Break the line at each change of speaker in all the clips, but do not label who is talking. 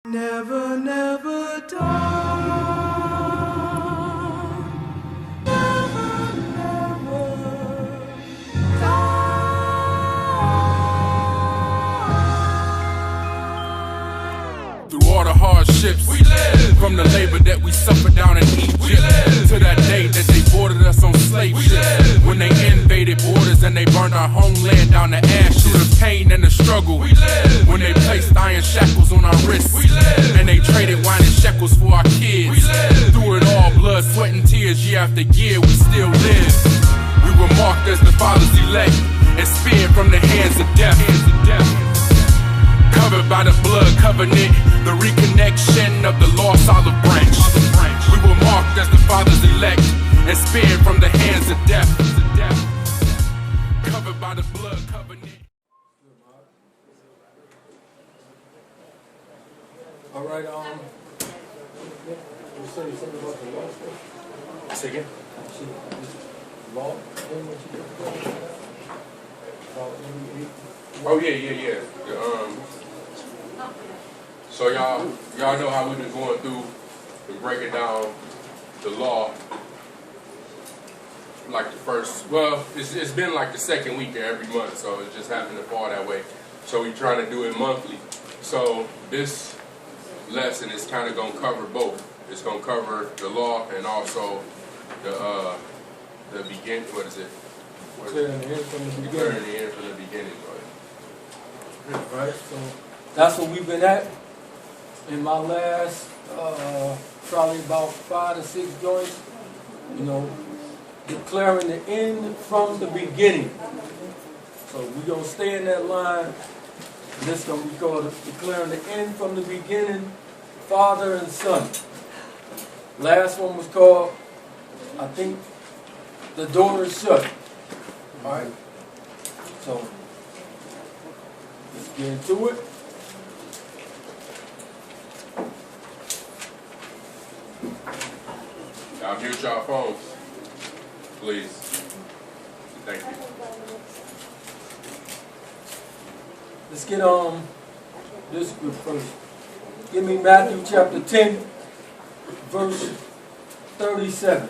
Never, never die. Never, never die.
Through all the hardships, we live. From the labor that we suffered down in Egypt, we live. To that day that they boarded us on slave ships. When they invaded borders and they burned our homeland down to ash. Through the pain and the struggle, we live. When they placed iron shackles on our wrists, we live. And they traded wine and shekels for our kids, we live. Through it all, blood, sweat, and tears, year after year, we still live. We were marked as the Father's elect and spared from the hands of death. Covered by the blood covenant, the reconnection of the lost olive branch. We were marked as the Father's elect and spared from the hands of death. Covered by the blood covenant.
All right, you say something about the law stuff?
Say again?
Law?
Oh yeah. So y'all know how we've been going through and breaking down the law. Like the first, well, it's been like the second week of every month, so it just happened to fall that way. So we're trying to do it monthly. So this lesson is kind of going to cover both. It's going to cover the law and also the begin. What is it?
Clearing the end from the beginning.
Clearing the end from the beginning.
Right. So that's what we've been at in my last probably about 5 to 6 joints. You know, declaring the end from the beginning. So we're gonna stay in that line. This is gonna be called declaring the end from the beginning, Father and Son. Last one was called, I think, the door is shut. All right. So let's get into it.
Y'all mute y'all phones, please. Thank you.
Let's get this group first. Give me Matthew chapter 10, verse 37.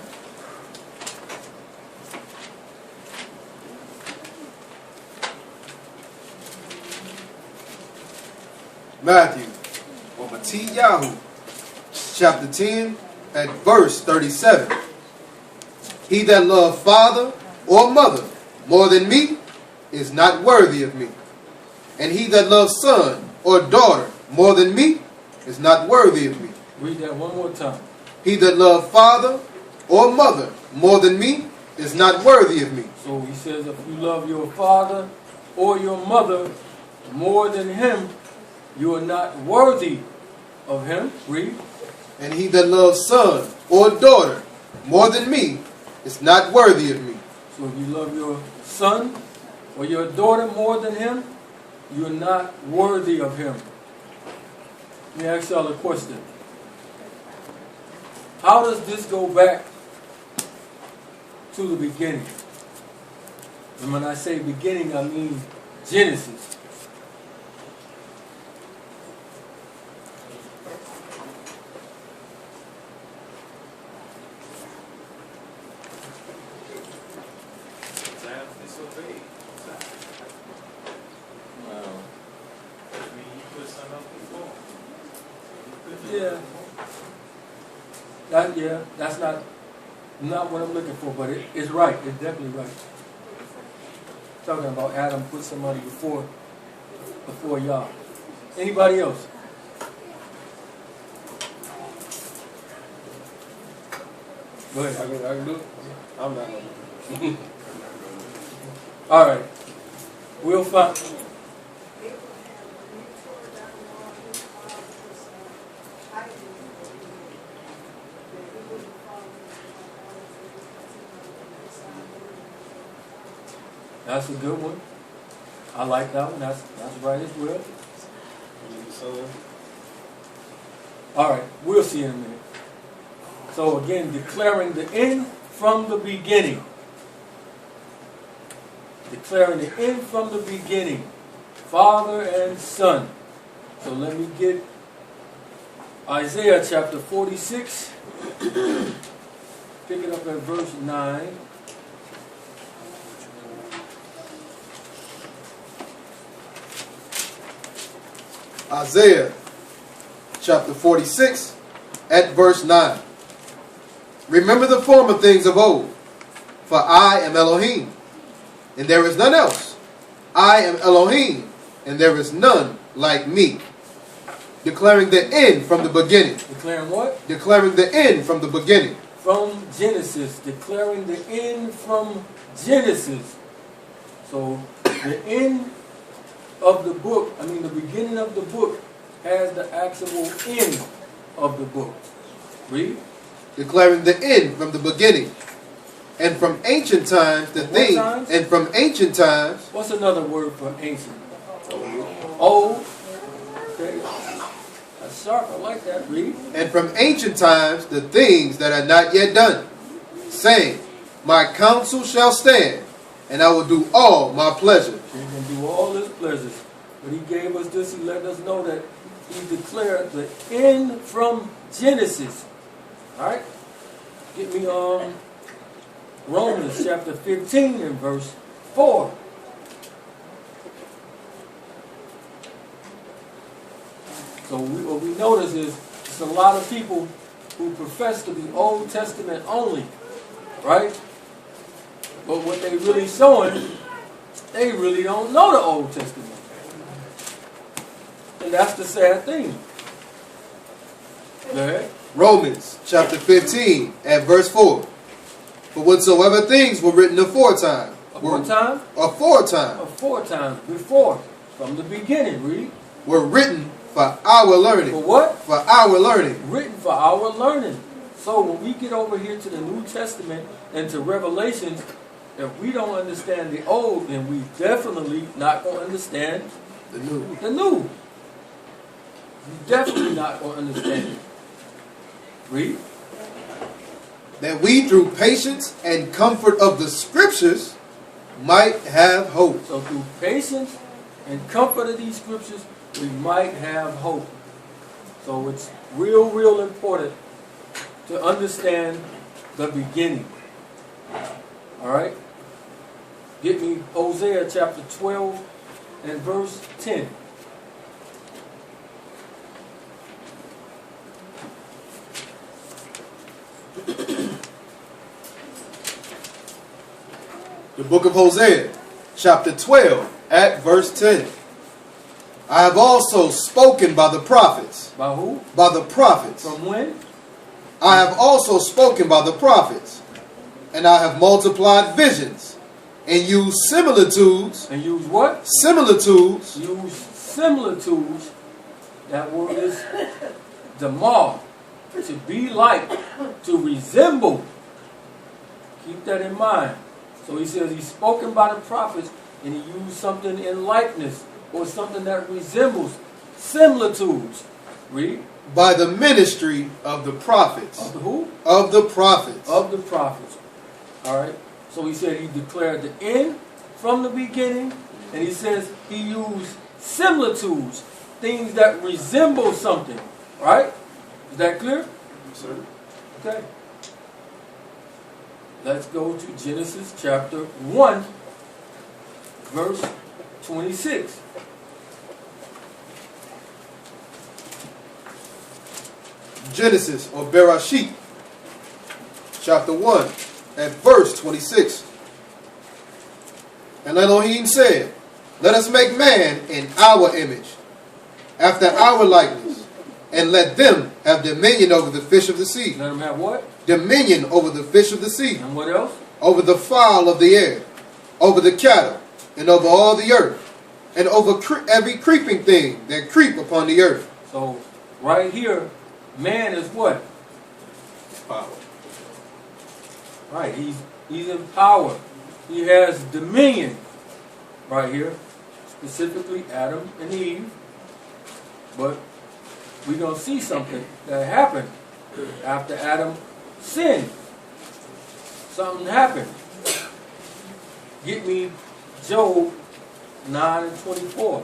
Matthew, or Matthew, chapter 10, at verse 37. He that loveth father or mother more than me is not worthy of me. And he that loves son or daughter more than me is not worthy of me.
Read that one more time.
He that loveth father or mother more than me is not worthy of me.
So he says, if you love your father or your mother more than him, you are not worthy of him. Read.
And he that loves son or daughter more than me is not worthy of me.
So if you love your son or your daughter more than him, you're not worthy of him. Let me ask y'all a question. How does this go back to the beginning? And when I say beginning, I mean Genesis. That's not what I'm looking for, but it's right. It's definitely right. Talking about Adam put somebody before y'all. Anybody else? Go ahead.
I can do it. I'm not going to do it.
All right. We'll find. That's a good one. I like that one. That's right as well. All right, we'll see in a minute. So again, declaring the end from the beginning. declaring the end from the beginning, Father and Son. So let me get Isaiah chapter 46. Pick it up at verse 9.
Isaiah chapter 46 at verse 9. Remember the former things of old, for I am Elohim, and there is none else. I am Elohim, and there is none like me. Declaring the end from the beginning.
Declaring what?
Declaring the end from the beginning.
From Genesis. Declaring the end from Genesis. So the end of the book, the beginning of the book has the actual end of the book. Read.
Declaring the end from the beginning. And from ancient times the thing.
times?
And from ancient times.
What's another word for ancient? Old. Okay. That's sharp. I like that. Read.
And from ancient times the things that are not yet done, saying, my counsel shall stand, and I will do all my pleasure.
He's going to do all his pleasures. But he gave us this. He let us know that he declared the end from Genesis. All right? Get me Romans chapter 15 and verse 4. So what we notice is there's a lot of people who profess to be Old Testament only, right? But what they really showing, they really don't know the Old Testament. And that's the sad thing. Go ahead.
Romans chapter 15 at verse 4. For whatsoever things were written aforetime.
Aforetime?
Aforetime.
Aforetime, before, from the beginning, read.
Were written for our learning.
For what?
For our learning.
Written for our learning. So when we get over here to the New Testament and to Revelations, if we don't understand the old, then we definitely not going to understand
The new.
the new. We definitely not going to understand it. Read.
That we through patience and comfort of the scriptures might have hope.
So through patience and comfort of these scriptures, we might have hope. So it's real, real important to understand the beginning. All right? Get me Hosea chapter 12 and verse 10.
The book of Hosea, chapter 12, at verse 10. I have also spoken by the prophets.
By who?
By the prophets.
From when?
I have also spoken by the prophets. And I have multiplied visions. And used similitudes.
And use what?
Similitudes.
Use similitudes. That word is damar. To be like. To resemble. Keep that in mind. So he says he's spoken by the prophets and he used something in likeness or something that resembles similitudes. Read.
By the ministry of the prophets.
Of the who?
Of the prophets.
Of the prophets. All right. So he said he declared the end from the beginning, and he says he used similitudes, things that resemble something. Right? Is that clear?
Yes, sir.
Okay. Let's go to Genesis chapter 1, verse 26.
Genesis or Bereshit, chapter 1, at verse 26. And Elohim said, let us make man in our image, after our likeness, and let them have dominion over the fish of the sea.
Let him have what?
Dominion over the fish of the sea,
And what else?
over the fowl of the air, over the cattle, and over all the earth, and over every creeping thing that creep upon the earth.
So, right here, man is what?
Power.
Right, he's in power. He has dominion. Right here, specifically Adam and Eve. But we're going to see something that happened after Adam sinned. Something happened. Get me Job 9 and 24.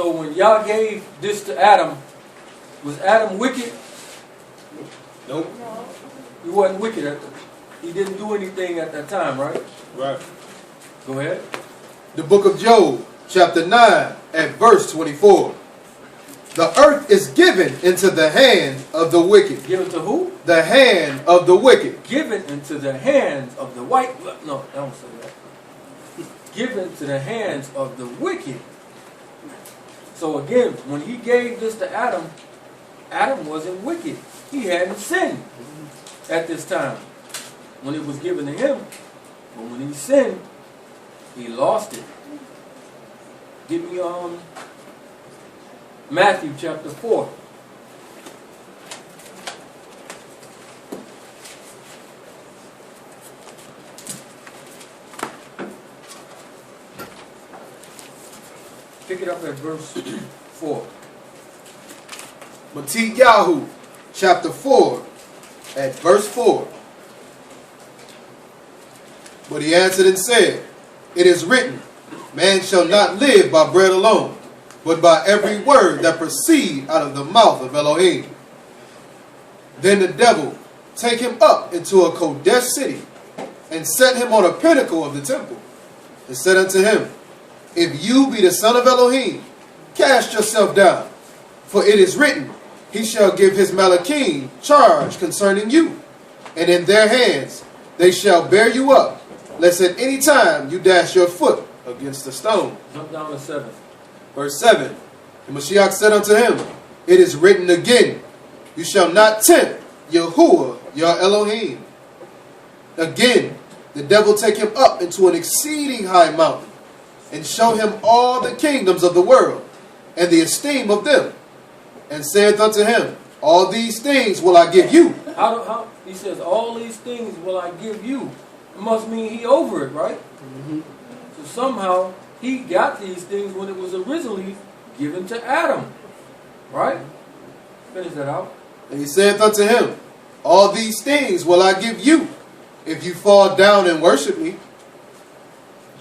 So when y'all gave this to Adam, was Adam wicked?
Nope.
He wasn't wicked he didn't do anything at that time, right?
Right.
Go ahead.
The book of Job, chapter 9, at verse 24. The earth is given into the hand of the wicked.
Given to who?
The hand of the wicked.
Given into the hands of the white. No, I don't say that. Given to the hands of the wicked. So again, when he gave this to Adam, Adam wasn't wicked. He hadn't sinned at this time when it was given to him. But when he sinned, he lost it. Give me Matthew chapter 4. Pick it up at verse 4.
Matthew chapter 4 at verse 4. But he answered and said, It is written, Man shall not live by bread alone, but by every word that proceed out of the mouth of Elohim. Then the devil take him up into a Kodesh city, and set him on a pinnacle of the temple, and said unto him, If you be the son of Elohim, cast yourself down, for it is written, He shall give his Malachim charge concerning you, and in their hands they shall bear you up, lest at any time you dash your foot against a stone.
Jump down to 7.
Verse 7. And Mashiach said unto him, It is written again, You shall not tempt Yahuwah your Elohim. Again, the devil take him up into an exceeding high mountain, and show him all the kingdoms of the world, and the esteem of them, and saith unto him, All these things will I give you.
How he says, all these things will I give you. It must mean he over it, right? So somehow he got these things when it was originally given to Adam. Right? Finish that out.
And he saith unto him, All these things will I give you, if you fall down and worship me.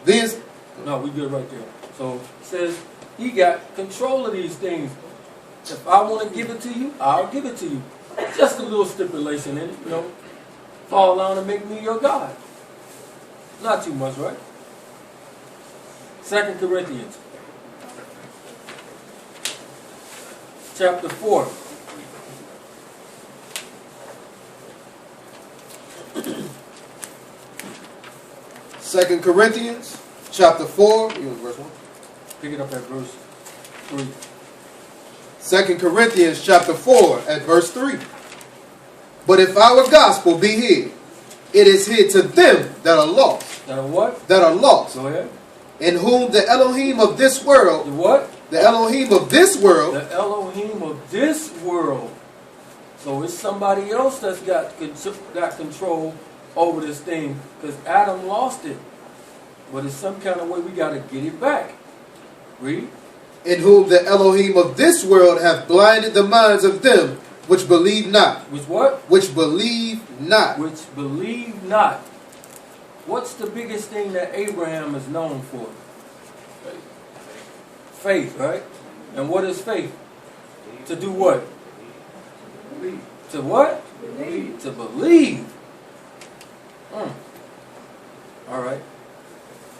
These.
No, we good right there. So it says he got control of these things. If I want to give it to you, I'll give it to you. Just a little stipulation in it, you know. Fall down and make me your God. Not too much, right? 2 Corinthians chapter 4.
Second Corinthians chapter 4. You want verse 1?
Pick it up at verse 3.
2 Corinthians chapter 4 at verse 3. But if our gospel be hid, it is hid to them that are lost.
That are what?
That are lost.
Go ahead.
In whom the Elohim of this world.
The what?
The Elohim of this world.
The Elohim of this world. So it's somebody else that's got control over this thing, because Adam lost it. But in some kind of way we got to get it back. Read.
In whom the Elohim of this world have blinded the minds of them which believe not.
Which what?
Which believe not.
Which believe not. What's the biggest thing that Abraham is known for? Faith, right? And what is faith? To do what?
Believe.
To what?
Believe.
To believe. All right.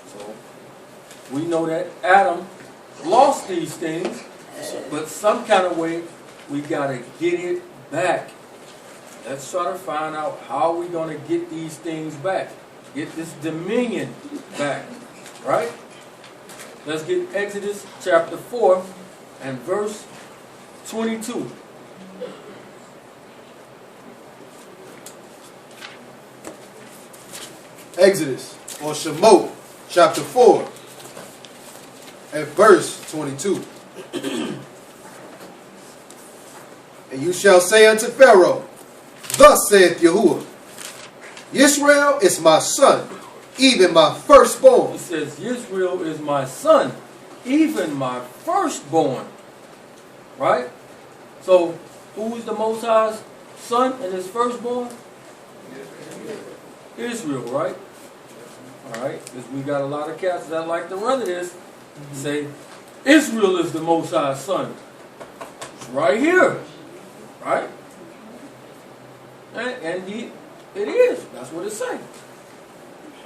So we know that Adam lost these things, but some kind of way we got to get it back. Let's try to find out how we're going to get these things back. Get this dominion back. Right? Let's get Exodus chapter 4 and verse 22.
Exodus or Shemot chapter 4 and verse 22. And you shall say unto Pharaoh, Thus saith Yahuwah, Israel is my son, even my firstborn.
He says, Israel is my son, even my firstborn. Right? So, who is the Most High's son and his firstborn? Israel, right? Alright, because we got a lot of cats that like to run to this. Say, Israel is the Most High's son. It's right here. Right? And it is. That's what it's saying.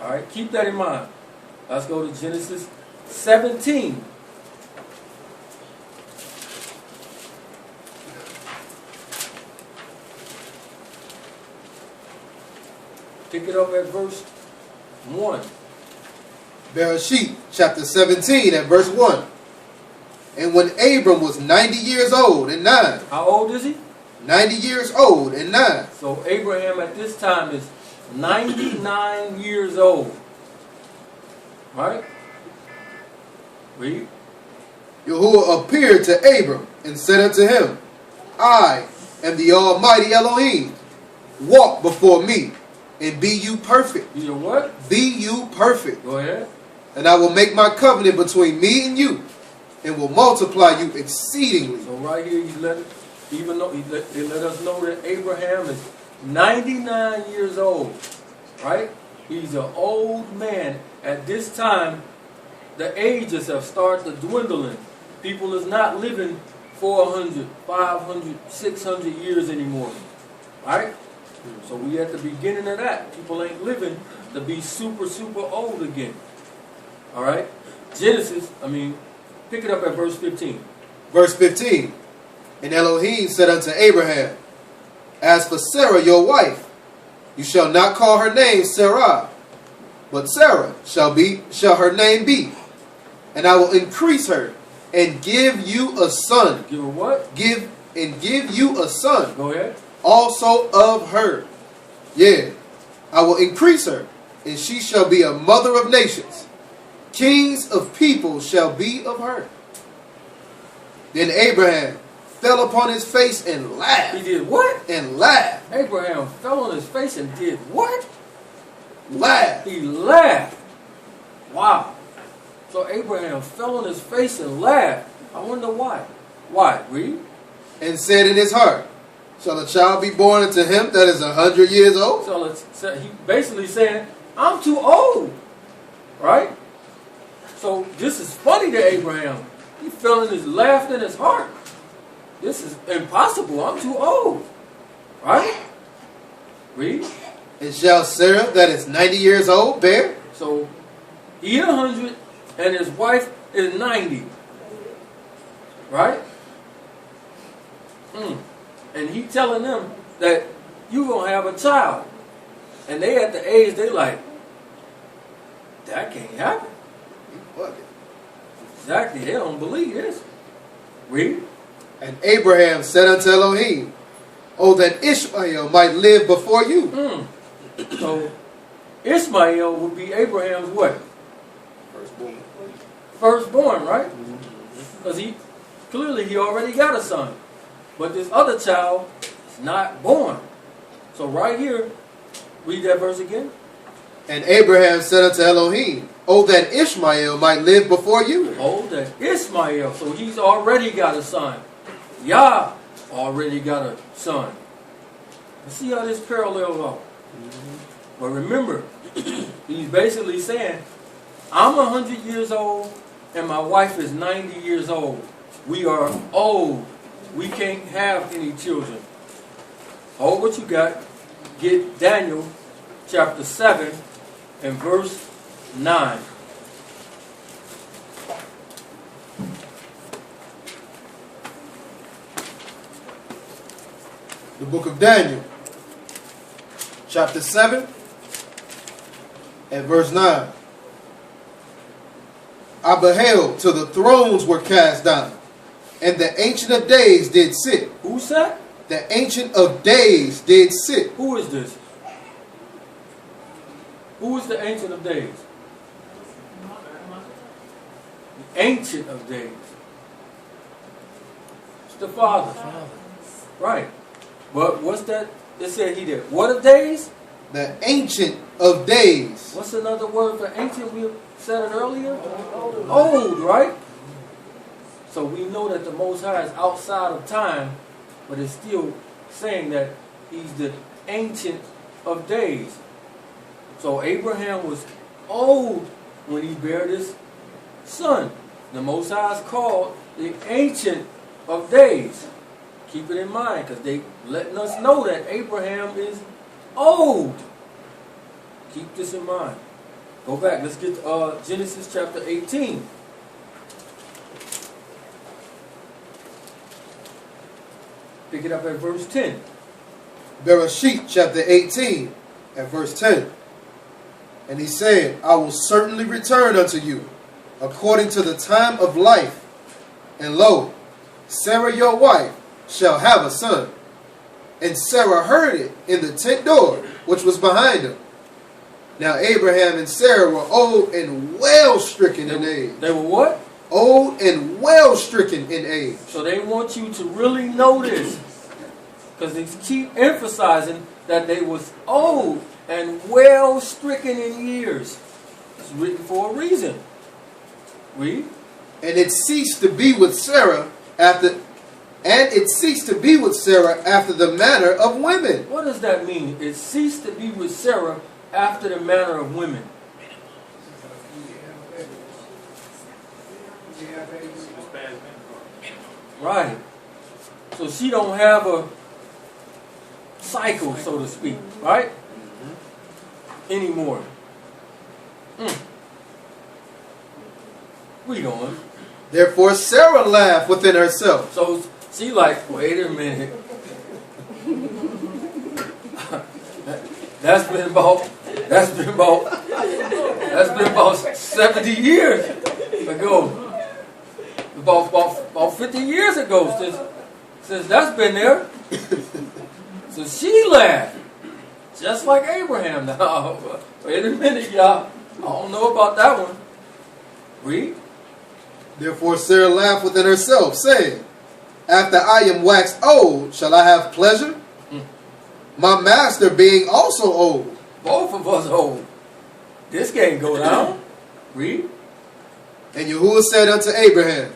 All right, keep that in mind. Let's go to Genesis 17. Pick it up at verse 1.
Bereshit, chapter 17, at verse 1. And when Abram was 90 years old and 9.
How old is he?
90 years old and 9.
So Abraham at this time is 99 years old. Right? Read.
Yahuwah appeared to Abram and said unto him, I am the Almighty Elohim. Walk before me and be you perfect.
You know what?
Be you perfect.
Go ahead.
And I will make my covenant between me and you, and will multiply you exceedingly.
So right here, he let us know that Abraham is 99 years old. Right? He's an old man. At this time, the ages have started to dwindle in. People is not living 400, 500, 600 years anymore. Right? So we at the beginning of that. People ain't living to be super, super old again. All right? Pick it up at verse 15.
Verse 15. And Elohim said unto Abraham, As for Sarah your wife, you shall not call her name Sarai, but Sarah shall her name be. And I will increase her and give you a son.
Give her what?
Give you a son.
Go ahead.
Also of her. Yeah, I will increase her, and she shall be a mother of nations. Kings of people shall be of her. Then Abraham fell upon his face and laughed.
He did what?
And laughed.
Abraham fell on his face and did what?
Laughed.
He laughed. Wow. So Abraham fell on his face and laughed. I wonder why. Why? Read.
And said in his heart, Shall a child be born unto him that is 100 years old?
So he basically saying, I'm too old. Right? So this is funny to Abraham. He fell in his laughed in his heart. This is impossible. I'm too old. Right? Read.
And shall Sarah that is 90 years old bear?
So he 100 and his wife is 90. Right? And he telling them that you gonna have a child. And they at the age they like, that can't happen. Exactly, they don't believe this. Read.
And Abraham said unto Elohim, Oh, that Ishmael might live before you.
So Ishmael would be Abraham's what?
Firstborn.
Firstborn, right? Because he already got a son. But this other child is not born. So right here, read that verse again.
And Abraham said unto Elohim, Oh, that Ishmael might live before you.
Oh, that Ishmael. So he's already got a son. Yah already got a son. Let's see how this parallels out. But remember, he's basically saying, I'm 100 years old and my wife is 90 years old. We are old. We can't have any children. Hold what you got. Get Daniel chapter 7 and verse 9.
The book of Daniel, chapter 7 and verse 9. I beheld till the thrones were cast down, and the Ancient of Days did sit.
Who said?
The Ancient of Days did sit.
Who is this? Who is the Ancient of Days? The Ancient of Days. It's the Father. Right. But what's that? It said he did. What of days?
The Ancient of Days.
What's another word for ancient? We said it earlier. Old, right? So we know that the Most High is outside of time, but it's still saying that he's the Ancient of Days. So Abraham was old when he bare his son. The Most High is called the Ancient of Days. Keep it in mind, because they letting us know that Abraham is old. Keep this in mind. Go back. Let's get to Genesis chapter 18. Pick it up at verse 10.
Bereshit chapter 18 at verse 10. And he said, I will certainly return unto you according to the time of life. And lo, Sarah your wife shall have a son. And Sarah heard it in the tent door, which was behind him. Now Abraham and Sarah were old and well stricken in age.
They were what?
Old and well stricken in age.
So they want you to really know this. Because they keep emphasizing that they was old and well stricken in years. It's written for a reason. Read.
And it ceased to be with Sarah after the manner of women.
What does that mean? It ceased to be with Sarah after the manner of women. Right. So she don't have a cycle, so to speak, right? Anymore. Read on.
Therefore Sarah laughed within herself.
So she like, wait a minute. That's been about 70 years ago. About 50 years ago since that's been there. So she laughed. Just like Abraham now. Wait a minute, y'all. I don't know about that one. Read.
Therefore Sarah laughed within herself, saying, After I am waxed old, shall I have pleasure? My master being also old.
Both of us old. This can't go down. Read.
And Yahuwah said unto Abraham,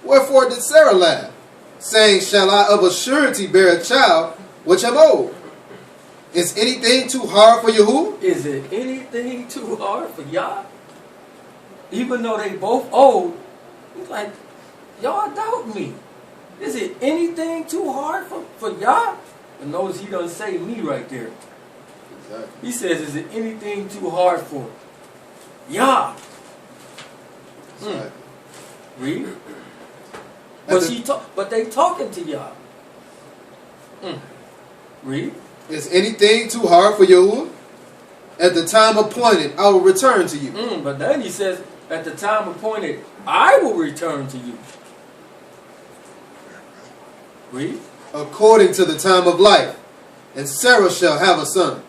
Wherefore did Sarah laugh, saying, Shall I of a surety bear a child which am old? Is anything too hard for Yahuwah?
Is it anything too hard for y'all? Even though they both old, he's like, y'all doubt me. Is it anything too hard for y'all? But notice he doesn't say me right there.
Exactly.
He says, is it anything too hard for y'all?
Exactly.
Read. But they talking to y'all. Read.
Is anything too hard for Yahuwah? At the time appointed, I will return to you.
But then he says, at the time appointed, I will return to you. Read.
According to the time of life, and Sarah shall have a son.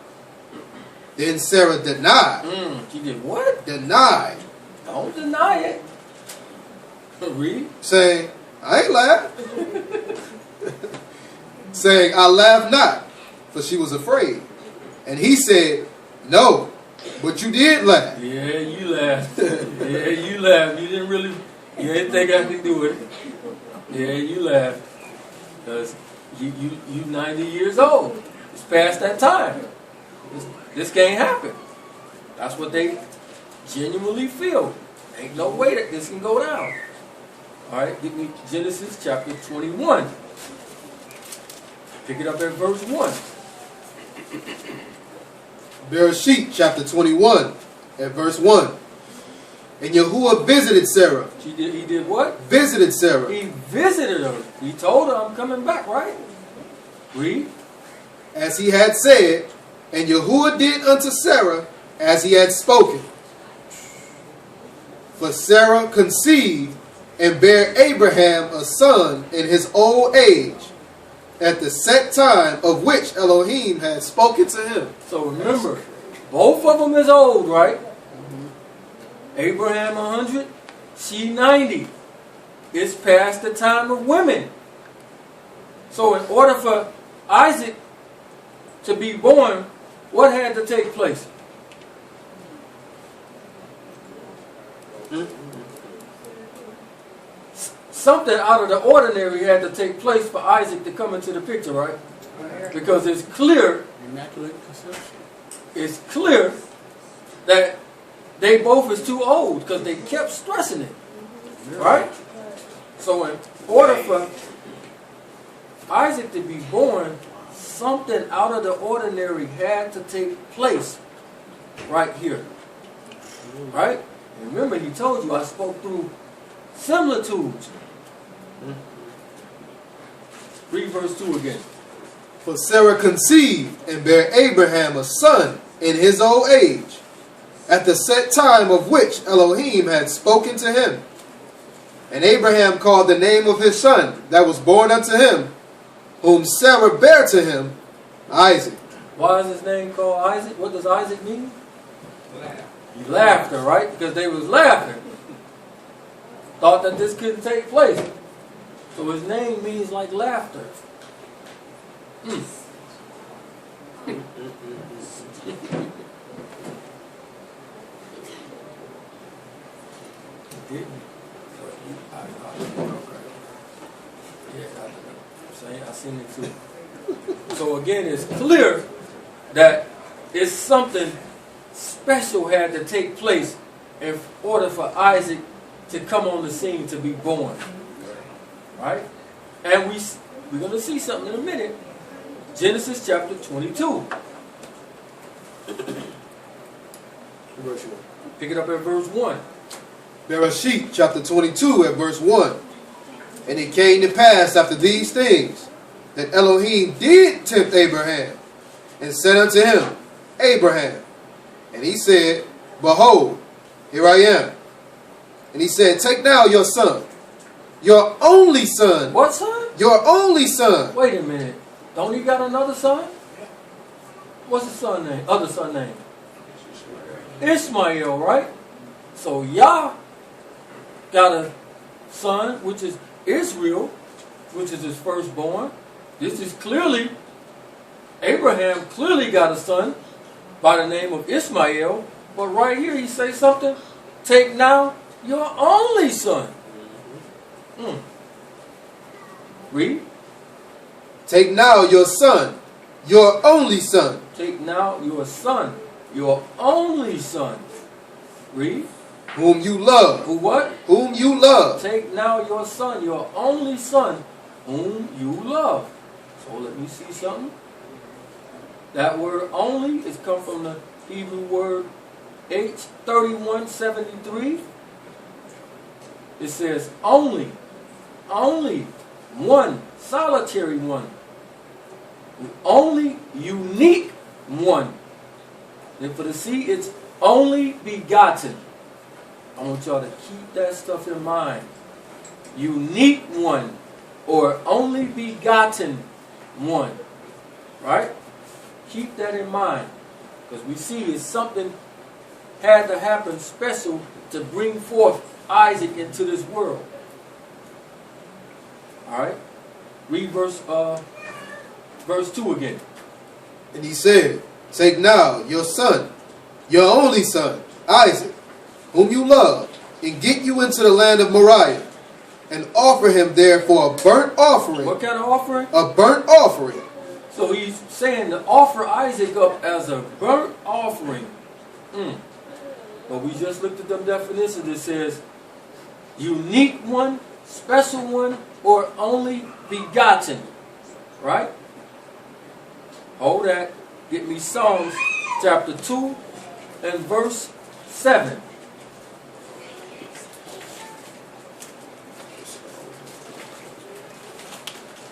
Then Sarah denied.
She did what?
Denied.
Don't deny it. Read.
Saying, I ain't laughed. Saying, I laugh not, for she was afraid. And he said, No, but you did laugh.
Yeah, you laughed. Yeah, you laughed. You didn't think I could do it. Yeah, you laughed. Because you 90 years old. It's past that time. This can't happen. That's what they genuinely feel. Ain't no way that this can go down. Alright, give me Genesis chapter 21. Pick it up at verse 1.
Bereshit chapter 21 at verse 1. And Yahuwah visited Sarah.
He did what?
Visited Sarah.
He visited her. He told her, I'm coming back, right? Read.
As he had said, and Yahuwah did unto Sarah as he had spoken. For Sarah conceived and bare Abraham a son in his old age, at the set time of which Elohim had spoken to him.
So remember, both of them is old, right? Abraham 100, she 90. It's past the time of women. So in order for Isaac to be born, what had to take place? Something out of the ordinary had to take place for Isaac to come into the picture, right? Because it's clear,
Immaculate conception.
it's clear that they both is too old because they kept stressing it. Right? So in order for Isaac to be born, something out of the ordinary had to take place right here. Right? And remember, he told you I spoke through similitudes. Read verse 2 again.
For Sarah conceived and bare Abraham a son in his old age, at the set time of which Elohim had spoken to him. And Abraham called the name of his son that was born unto him, whom Sarah bare to him, Isaac.
Why is his name called Isaac? What does Isaac mean? Laughter, right? Because they was laughing. Thought that this couldn't take place. So his name means like laughter. I seen it too. So again, it's clear that it's something special had to take place in order for Isaac to come on the scene to be born. Right? And we're going to see something in a minute. Genesis chapter 22. Pick it up at verse 1.
Bereshit chapter 22 at verse 1. And it came to pass after these things that Elohim did tempt Abraham, and said unto him, Abraham. And he said, Behold, here I am. And he said, Take now your son, your only son.
What son?
Your only son.
Wait a minute. Don't he got another son? What's the son name? Other son name? Ishmael, right? So Yah got a son, which is Israel, which is his firstborn. This is clearly, Abraham clearly got a son by the name of Ishmael. But right here he says something. Take now your only son. Read.
Take now your son, your only son.
Take now your son, your only son. Read.
Whom you love.
Who what?
Whom you love.
Take now your son, your only son, whom you love. So let me see something. That word only is come from the Hebrew word H3173. It says only, one, solitary one, only unique one. And for the C, it's only begotten. I want y'all to keep that stuff in mind. Unique one, or only begotten one. Right? Keep that in mind. Because we see it's something had to happen special to bring forth Isaac into this world. Alright? Read verse 2 again.
And he said, Take now your son, your only son, Isaac, whom you love, and get you into the land of Moriah, and offer him there for a burnt offering.
What kind of offering?
A burnt offering.
So he's saying to offer Isaac up as a burnt offering. But we just looked at the definition that says unique one, special one, or only begotten. Right? Hold that. Get me Psalms chapter 2 and verse 7.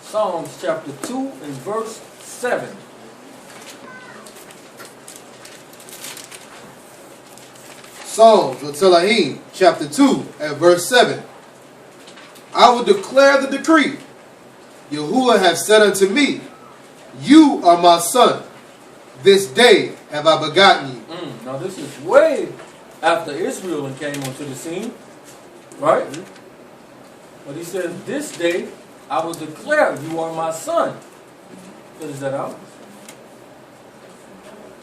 Psalms chapter 2 and verse 7.
Psalms of Telahim, chapter 2, and verse 7. I will declare the decree. Yahuwah hath said unto me, You are my son. This day have I begotten you.
Now this is way after Israel came onto the scene. Right? But he says, This day I will declare you are my son. Finish that out.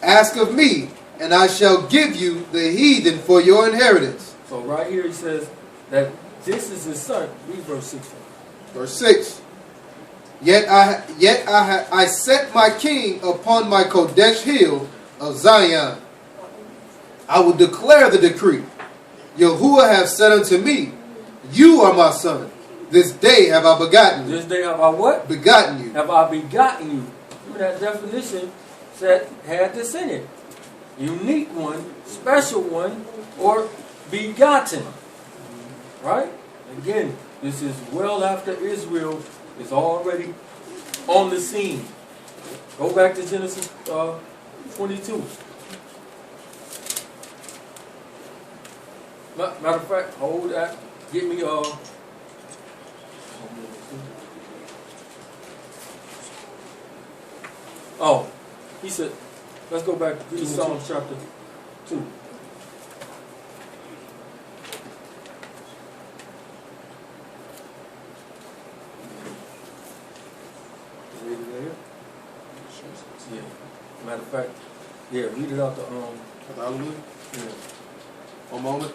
Ask of me, and I shall give you the heathen for your inheritance.
So right here he says that this is his son. Read verse 6.
Verse 6. Yet I set my king upon my Kodesh hill of Zion. I will declare the decree. Yahuwah hath said unto me, You are my son. This day have I begotten you.
This day have I what?
Begotten you.
Have I begotten you? Remember that definition said had this in it. Unique one, special one, or begotten. Right? Again, this is well after Israel is already on the scene. Go back to Genesis 22. Matter of fact, hold that. Get me oh, he said, let's go back to Psalms chapter 2. Yeah. Matter of fact, yeah, read it out the
Hallelujah.
yeah.
One moment.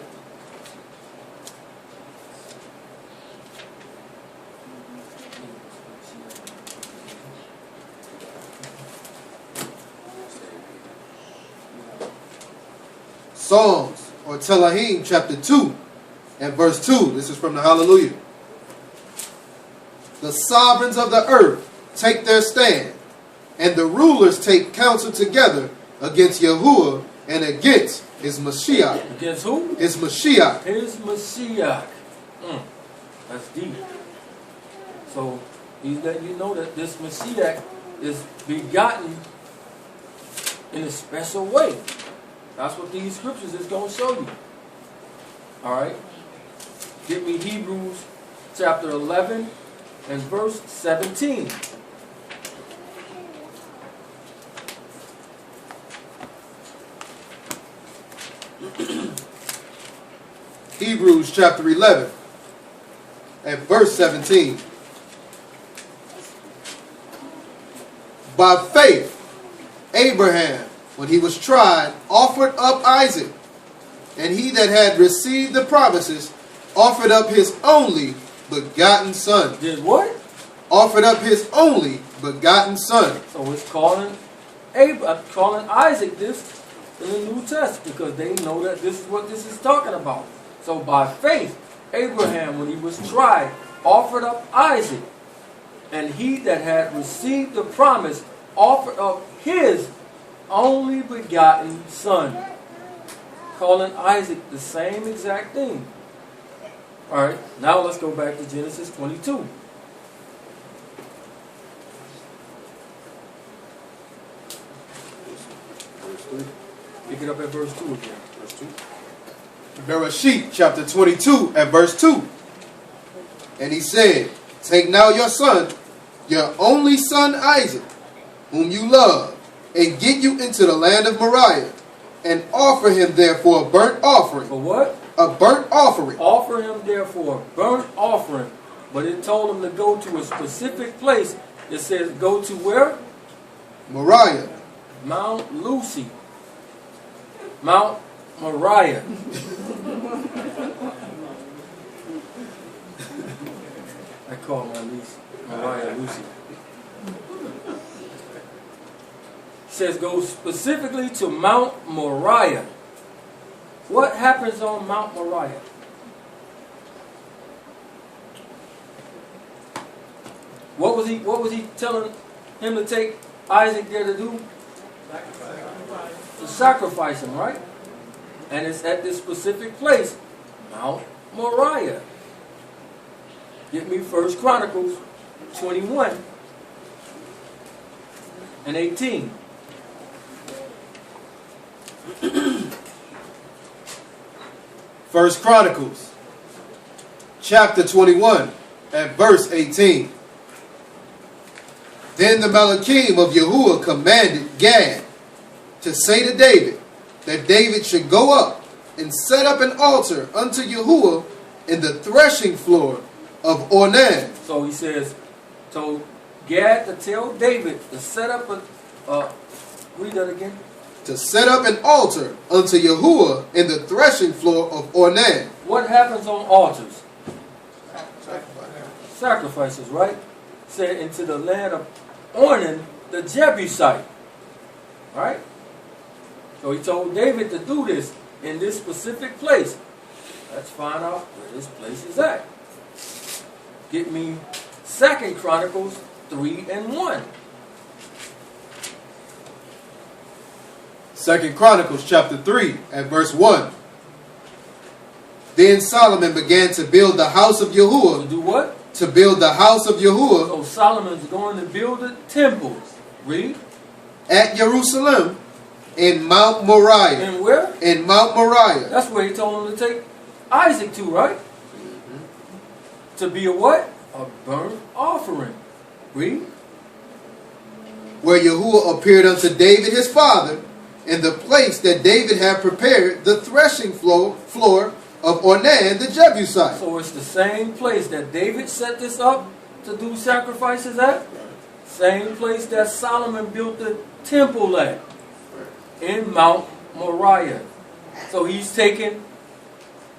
Psalms or Telahim chapter 2 and verse 2. This is from the Hallelujah. The sovereigns of the earth take their stand, and the rulers take counsel together against Yahuwah and against his Mashiach.
Against who?
His Mashiach.
His Mashiach. That's deep. So he's letting you know that this Mashiach is begotten in a special way. That's what these scriptures is going to show you. Alright? Give me Hebrews chapter 11 and verse 17.
Hebrews chapter 11 and verse 17. By faith, Abraham, when he was tried, offered up Isaac, and he that had received the promises offered up his only begotten son.
Did what?
Offered up his only begotten son.
So it's calling Isaac this in the New Testament because they know that this is what this is talking about. So by faith, Abraham, when he was tried, offered up Isaac, and he that had received the promise offered up his only begotten son. Calling Isaac the same exact thing. Alright, now let's go back to Genesis 22. Pick it up at verse 2 again.
Verse 2. Bereshit chapter 22 at verse 2. And he said, take now your son, your only son Isaac, whom you love, and get you into the land of Moriah, and offer him therefore a burnt offering.
For what?
A burnt offering.
Offer him therefore a burnt offering. But it told him to go to a specific place. It says go to where?
Moriah.
Mount Lucy. Mount Moriah. I call my niece Moriah Lucy. Says go specifically to Mount Moriah. What happens on Mount Moriah? What was he telling him to take Isaac there to do? To sacrifice him, right? And it's at this specific place, Mount Moriah. Get me 1 Chronicles 21 and 18.
First Chronicles chapter 21 at verse 18. Then the Malachim of Yahuwah commanded Gad to say to David that David should go up and set up an altar unto Yahuwah in the threshing floor of Ornan.
So he says, told Gad to tell David to set up a, read that again.
To set up an altar unto Yahuwah in the threshing floor of Ornan.
What happens on altars? Sacrifices, right? Said into the land of Ornan, the Jebusite. Right? So he told David to do this in this specific place. let's find out where this place is at. Get me 2 Chronicles 3:1.
2 Chronicles chapter 3 and verse 1. Then Solomon began to build the house of
To
Yahuwah.
do what?
To build the house of Yahuwah
So Solomon's going to build a temple. Read.
at Jerusalem in Mount Moriah.
And where?
In Mount Moriah.
That's where he told him to take Isaac to, right? To be a what? A burnt offering. Read.
Where Yahuwah appeared unto David his father, in the place that David had prepared the threshing floor of Ornan the Jebusite.
So it's the same place that David set this up to do sacrifices at. Same place that Solomon built the temple at. In Mount Moriah. So he's taking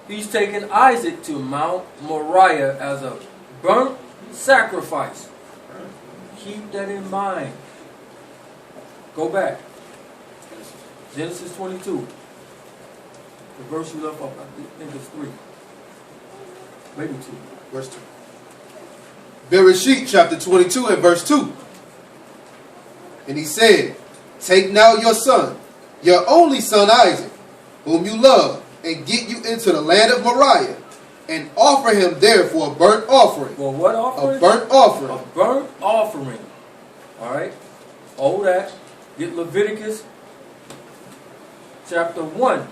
Isaac to Mount Moriah as a burnt sacrifice. Keep that in mind. Go back. Genesis 22. The verse you left off, I think it's 3. Maybe 2.
Verse 2. Bereshit chapter 22 and verse 2. And he said, take now your son, your only son Isaac, whom you love, and get you into the land of Moriah, and offer him there for a burnt offering.
Well, what offering?
A burnt offering.
A burnt offering. Alright? Hold that. Get Leviticus chapter 1.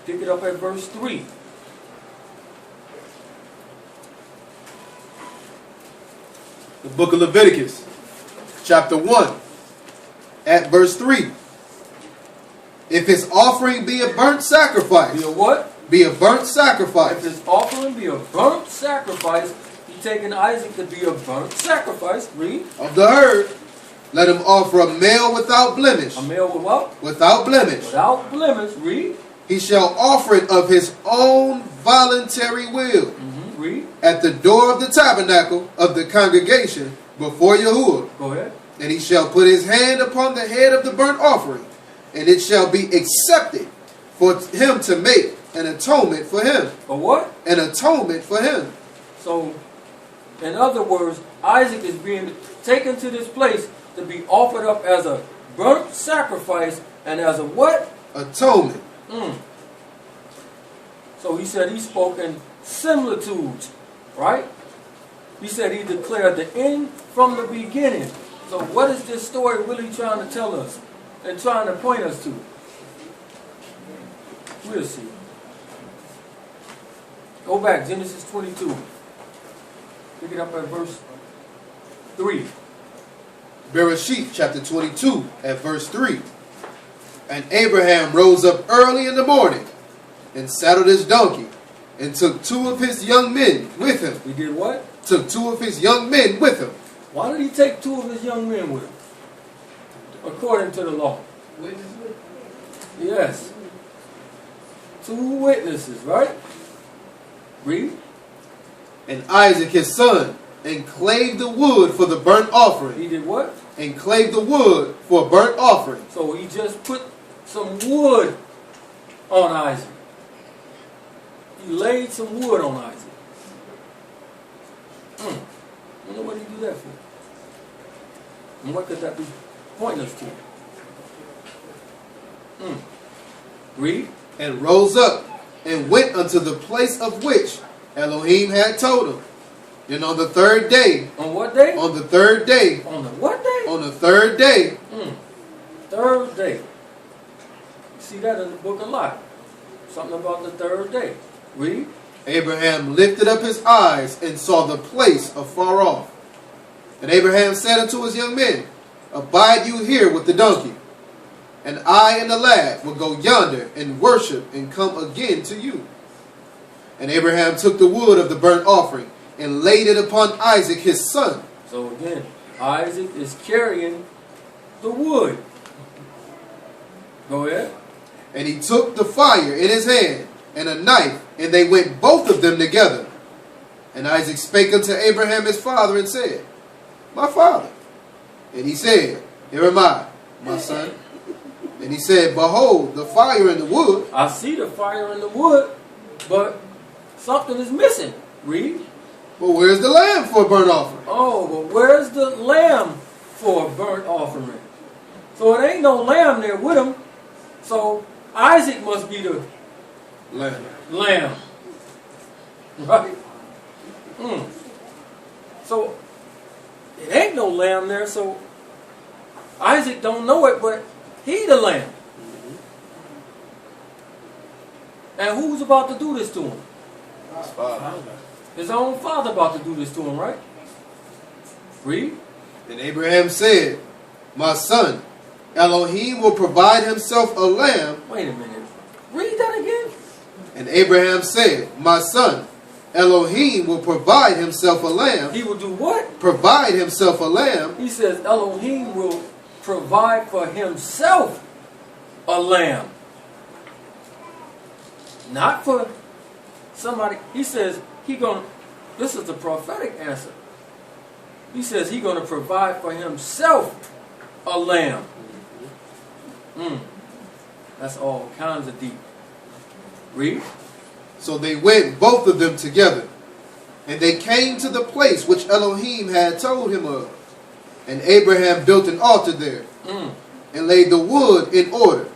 Pick it up at verse 3.
The book of Leviticus, chapter 1, at verse 3. If his offering be a burnt sacrifice.
Be a what?
Be a burnt
If
sacrifice.
his offering be a burnt sacrifice, he taking Isaac to be a burnt sacrifice. Read.
Of the herd, let him offer a male without blemish.
A male with what?
Without blemish.
Without blemish. Read.
He shall offer it of his own voluntary will
Read.
at the door of the tabernacle of the congregation before Yahuwah.
Go ahead.
And he shall put his hand upon the head of the burnt offering, and it shall be accepted for him to make an atonement for him.
A what?
An atonement for him.
So, in other words, Isaac is being taken to this place to be offered up as a burnt sacrifice and as a what?
Atonement.
So he said he spoke in similitudes, right? He said he declared the end from the beginning. So what is this story really trying to tell us and trying to point us to? We'll see. Go back, Genesis 22. Pick it up at verse 3.
Bereshit chapter 22 at verse 3. And Abraham rose up early in the morning and saddled his donkey and took 2 of his young men with him.
He did what?
Took 2 of his young men with him.
Why did he take 2 of his young men with him? According to the law.
Witnesses?
Yes. 2 witnesses, right? Read.
And Isaac his son, and clave the wood for the burnt offering.
He did what?
And clave the wood for a burnt offering.
So he just put some wood on Isaac. He laid some wood on Isaac. I wonder what he do that for. And what could that be pointing us to? Read.
And rose up and went unto the place of which Elohim had told him. And on the 3rd day.
On what day?
On the 3rd day.
On the what day?
On the 3rd day.
3rd day. You see that in the book a lot. Something about the 3rd day. Read.
Abraham lifted up his eyes and saw the place afar off. And Abraham said unto his young men, abide you here with the donkey, and I and the lad will go yonder and worship and come again to you. And Abraham took the wood of the burnt offering and laid it upon Isaac his son.
So again, Isaac is carrying the wood. Go ahead.
And he took the fire in his hand and a knife, and they went both of them together. And Isaac spake unto Abraham his father and said, my father. And he said, here am I, my son. And he said, behold, the fire and the wood.
I see the fire in the wood, but something is missing. Read.
But where's the lamb for a burnt offering?
Oh, but where's the lamb for a burnt offering? So it ain't no lamb there with him. So Isaac must be the lamb. Right? So it ain't no lamb there, so Isaac don't know it, but he the lamb. And who's about to do this to him?
His father.
His own father about to do this to him, right? Read.
And Abraham said, my son, Elohim will provide himself a lamb.
Wait a minute. Read that again.
And Abraham said, my son, Elohim will provide himself a lamb.
He will do what?
Provide himself a lamb.
He says Elohim will provide for himself a lamb. Not for somebody. He says this is the prophetic answer. He says he's going to provide for himself a lamb. That's all kinds of deep. Read.
So they went both of them together. And they came to the place which Elohim had told him of. And Abraham built an altar there. And laid the wood in order.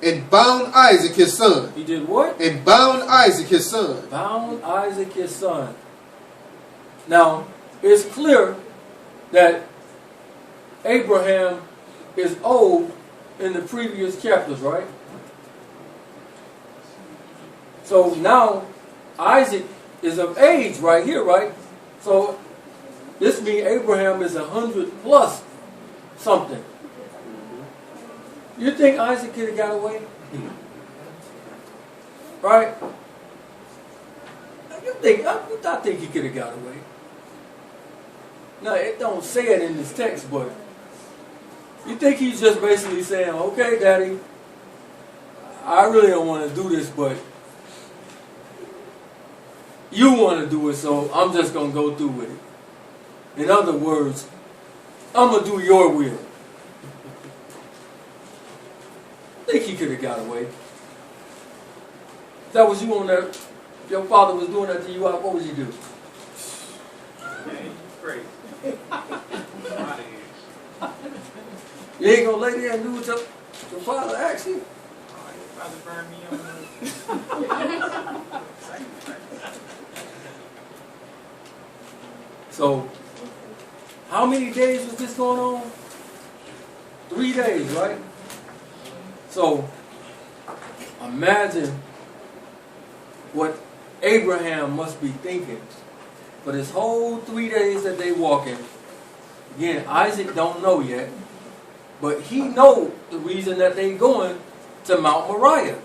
And bound Isaac his son.
He did what?
And bound Isaac his son.
Bound Isaac his son. Now, it's clear that Abraham is old in the previous chapters, right? So now Isaac is of age right here, right? So this means Abraham is 100 plus something. You think Isaac could have got away? Right? I think he could have got away. Now, it don't say it in this text, but you think he's just basically saying, okay, Daddy, I really don't want to do this, but you want to do it, so I'm just going to go through with it. In other words, I'm going to do your will. I think he could have got away. If that was you on there, if your father was doing that to you, what would you do?
Man, you crazy.
You ain't going to lay there and do what your father asked you?
Oh, your father burned me on the
So, how many days was this going on? 3 days, right? So, imagine what Abraham must be thinking for this whole 3 days that they walking. Again, Isaac don't know yet, but he know the reason that they going to Mount Moriah.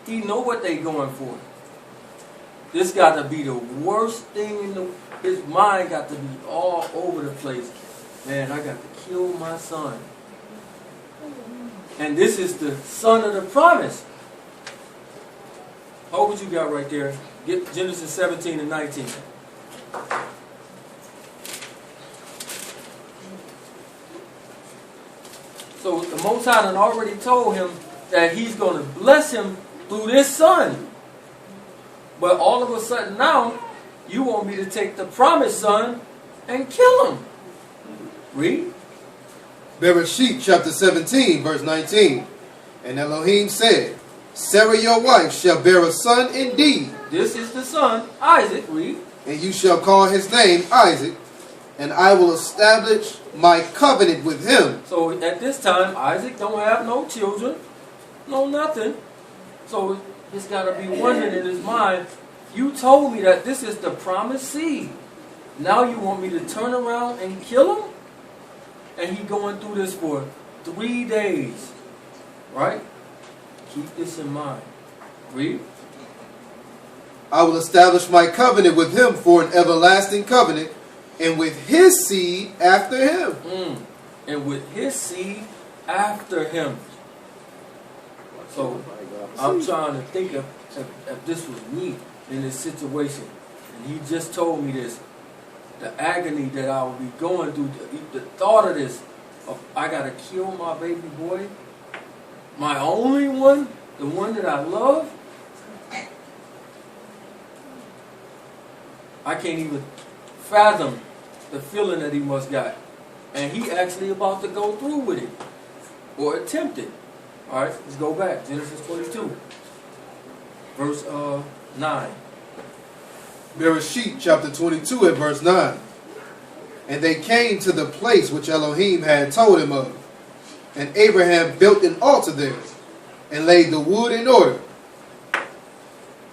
He know what they going for. This got to be the worst thing in his mind got to be all over the place. Man, I got to kill my son. And this is the son of the promise. How old you got right there? Get Genesis 17 and 19. So the Most High had already told him that he's going to bless him through this son. But all of a sudden now, you want me to take the promised son and kill him. Read.
Bereshit chapter 17, verse 19. And Elohim said, Sarah your wife shall bear a son indeed.
This is the son, Isaac. Read.
And you shall call his name Isaac, and I will establish my covenant with him.
So at this time, Isaac don't have no children, no nothing. So it's got to be wondering in his mind, you told me that this is the promised seed. Now you want me to turn around and kill him? And he going through this for 3 days. Right? Keep this in mind. Read.
I will establish my covenant with him for an everlasting covenant, and with his seed after him.
And with his seed after him. So I'm trying to think of if this was me in this situation, and he just told me this, the agony that I would be going through, the thought of this, of I gotta kill my baby boy, My only one, the one that I love, I can't even fathom the feeling that he must got. And he actually about to go through with it. Or attempt it. Alright, let's go back. Genesis 22. Verse 9.
Bereshit chapter 22 at verse 9. And they came to the place which Elohim had told him of. And Abraham built an altar there, and laid the wood in order,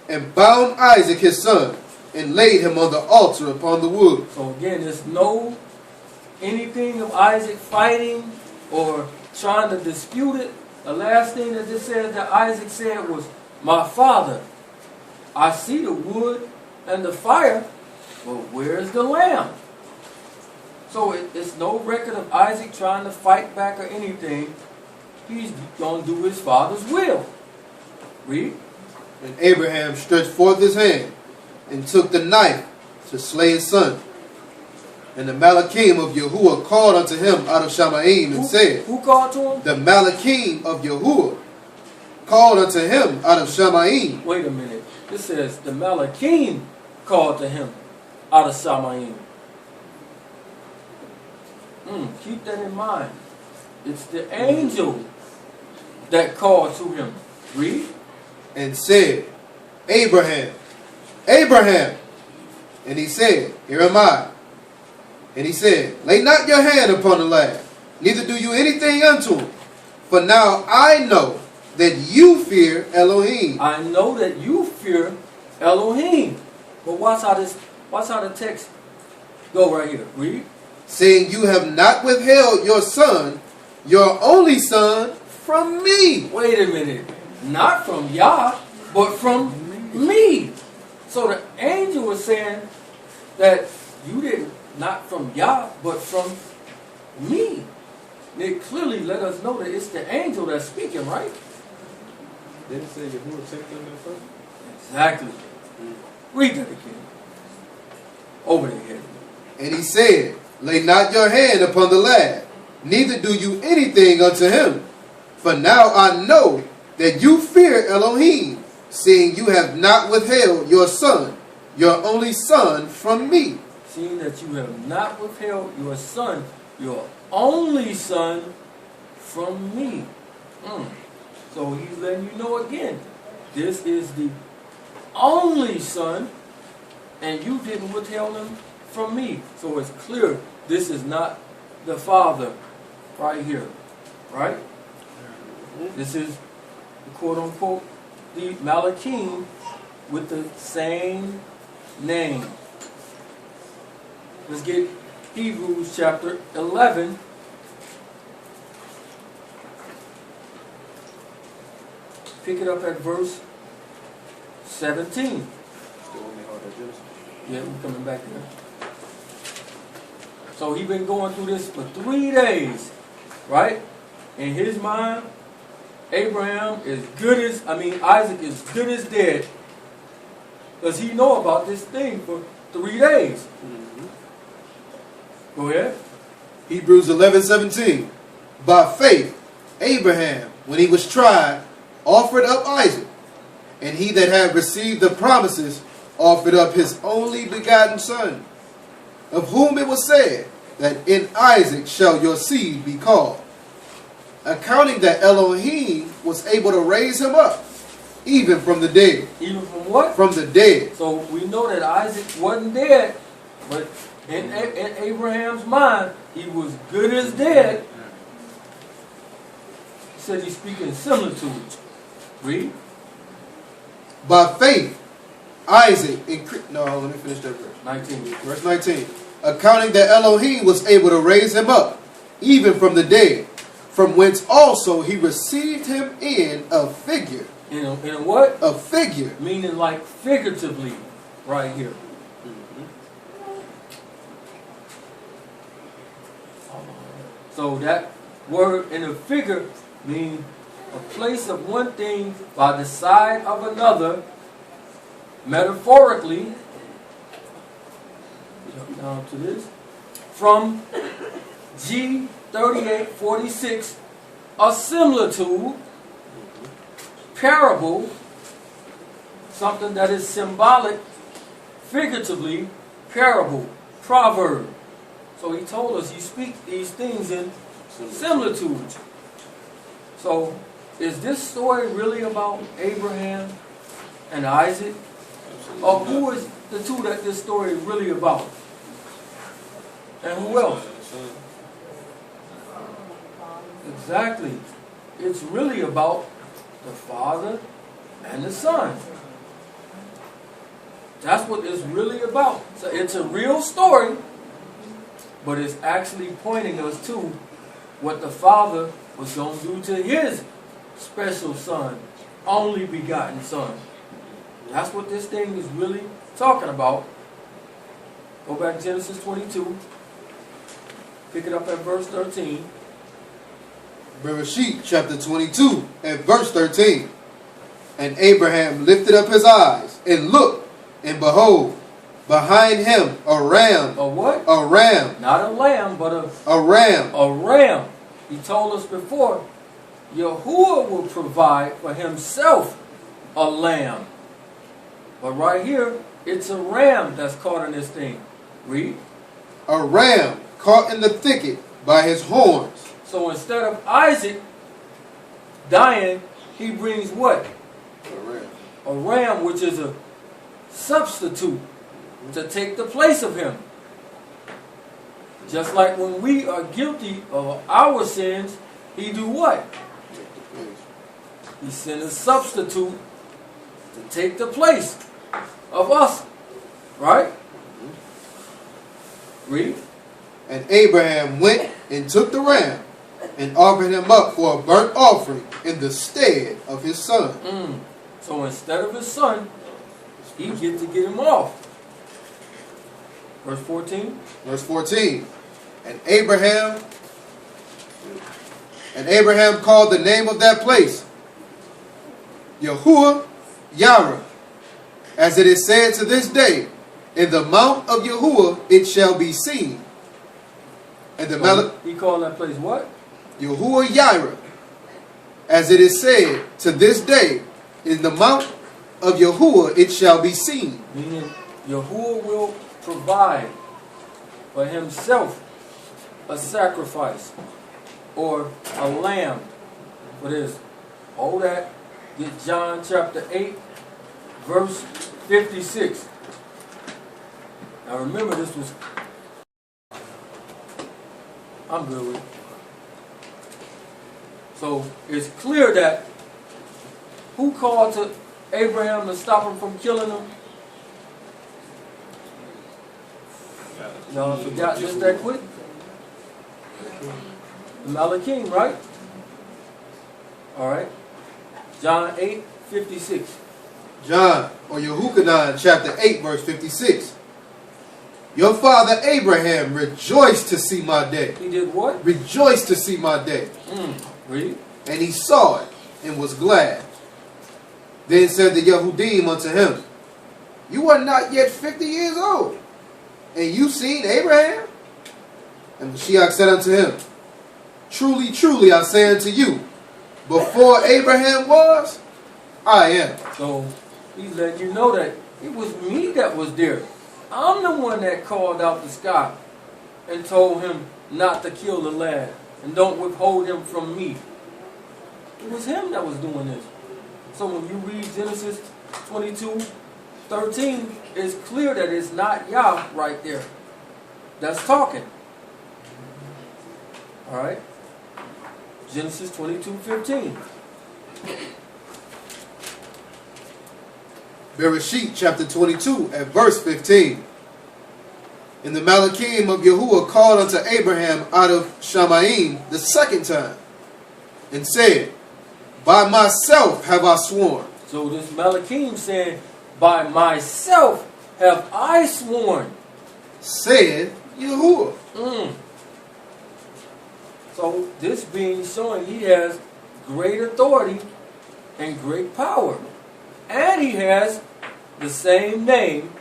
and bound Isaac his son, and laid him on the altar upon the wood.
So again, there's no anything of Isaac fighting or trying to dispute it. The last thing that this says that Isaac said was, "My father, I see the wood and the fire, but where's the lamb?" So it's no record of Isaac trying to fight back or anything. He's going to do his father's will. Read.
And Abraham stretched forth his hand, and took the knife to slay his son. And the Malachim of Yahuwah called unto him out of Shamaim, and said,
Who called to him?
The Malachim of Yahuwah called unto him out of Shamaim.
Wait a minute. This says the Malachim called to him out of Shamaim. Keep that in mind. It's the angel that called to him. Read.
And said, Abraham, Abraham. And he said, Here am I. And he said, Lay not your hand upon the lad, neither do you anything unto him. For now I know that you fear Elohim.
I know that you fear Elohim. But watch how the text go right here. Read.
Saying, You have not withheld your son, your only son, from me.
Wait a minute. Not from Yah, but from me. So the angel was saying that you didn't, not from Yah, but from me. It clearly let us know that it's the angel that's speaking, right?
Didn't it say Yahuwah sent them there first?
Exactly. Read that again. Over the head.
And he said, Lay not your hand upon the lad, neither do you anything unto him. For now I know that you fear Elohim, seeing you have not withheld your son, your only son, from me.
Seeing that you have not withheld your son, your only son, from me. So he's letting you know again, this is the only son, and you didn't withhold him from me. So it's clear this is not the father right here, right? This is, quote unquote, the Malachim with the same name. Let's get Hebrews chapter 11. Pick it up at verse 17.
Still only hard at Genesis.
Yeah, we're coming back there. So he's been going through this for 3 days, right? In his mind, Isaac is good as dead. Does he know about this thing for 3 days? Go ahead.
Hebrews 11:17. By faith, Abraham, when he was tried, offered up Isaac. And he that had received the promises offered up his only begotten son, of whom it was said, that in Isaac shall your seed be called. Accounting that Elohim was able to raise him up, even from the dead.
Even from what?
From the dead.
So we know that Isaac wasn't dead, but in Abraham's mind, he was good as dead. He said he's speaking similitudes. Read.
By faith, Isaac increased. No, let me finish that verse.
19.
Verse 19. Accounting that Elohim was able to raise him up, even from the dead, from whence also he received him in a figure.
In a what?
A figure.
Meaning like figuratively, right here. So that word in a figure means a place of one thing by the side of another, metaphorically. Jump down to this. From G3846, a similitude parable, something that is symbolic, figuratively, parable, proverb. So he told us he speaks these things in similitudes. So is this story really about Abraham and Isaac? Or who is the two that this story is really about? And who else? Exactly. It's really about the Father and the Son. That's what it's really about. So it's a real story, but it's actually pointing us to what the Father was going to do to his special Son, only begotten Son. That's what this thing is really talking about. Go back to Genesis 22. Pick it up at verse 13.
Bereshit chapter 22 and verse 13. And Abraham lifted up his eyes and looked, and behold, behind him a ram.
A what?
A ram.
Not a lamb, but
a ram.
A ram. He told us before, Yahuwah will provide for himself a lamb. But right here, it's a ram that's caught in this thing. Read.
A ram caught in the thicket by his horns.
So instead of Isaac dying, he brings what?
A ram.
A ram, which is a substitute to take the place of him. Just like when we are guilty of our sins, he do what? He sent a substitute to take the place of us. Right? Read.
And Abraham went and took the ram and offered him up for a burnt offering in the stead of his son.
So instead of his son, he gets to get him off. Verse 14.
Verse 14. And Abraham called the name of that place Yahuwah Yireh, as it is said to this day, in the mount of Yahuwah it shall be seen. And the
He called that place what?
Yahuwah Yireh, as it is said to this day, in the mount of Yahuwah it shall be seen.
Meaning Yahuwah will provide for himself a sacrifice or a lamb for this. All that, get John chapter 8, verse 56. Now remember, this was, I'm good with it. So it's clear that who called to Abraham to stop him from killing him? Y'all forgot just that quick? The Malachim, right? Alright. John 8, 56.
John, or Yehukanan, chapter 8, verse 56. Your father Abraham rejoiced to see my day.
He did what?
Rejoiced to see my day.
Read.
And he saw it and was glad. Then said the Yehudim unto him, you are not yet 50 years old, and you seen Abraham? And Mashiach said unto him, truly, truly, I say unto you, before Abraham was, I am.
So he's letting you know that it was me that was there. I'm the one that called out the sky and told him not to kill the lad and don't withhold him from me. It was him that was doing this. So when you read Genesis 22:13, it's clear that it's not Yah right there that's talking. Alright? Genesis 22:15.
Bereshit chapter 22 at verse 15. And the Malachim of Yahuwah called unto Abraham out of Shamaim the second time, and said, by myself have I sworn.
So this Malachim saying, by myself have I sworn.
Said Yahuwah.
So this being showing he has great authority and great power. And he has the same name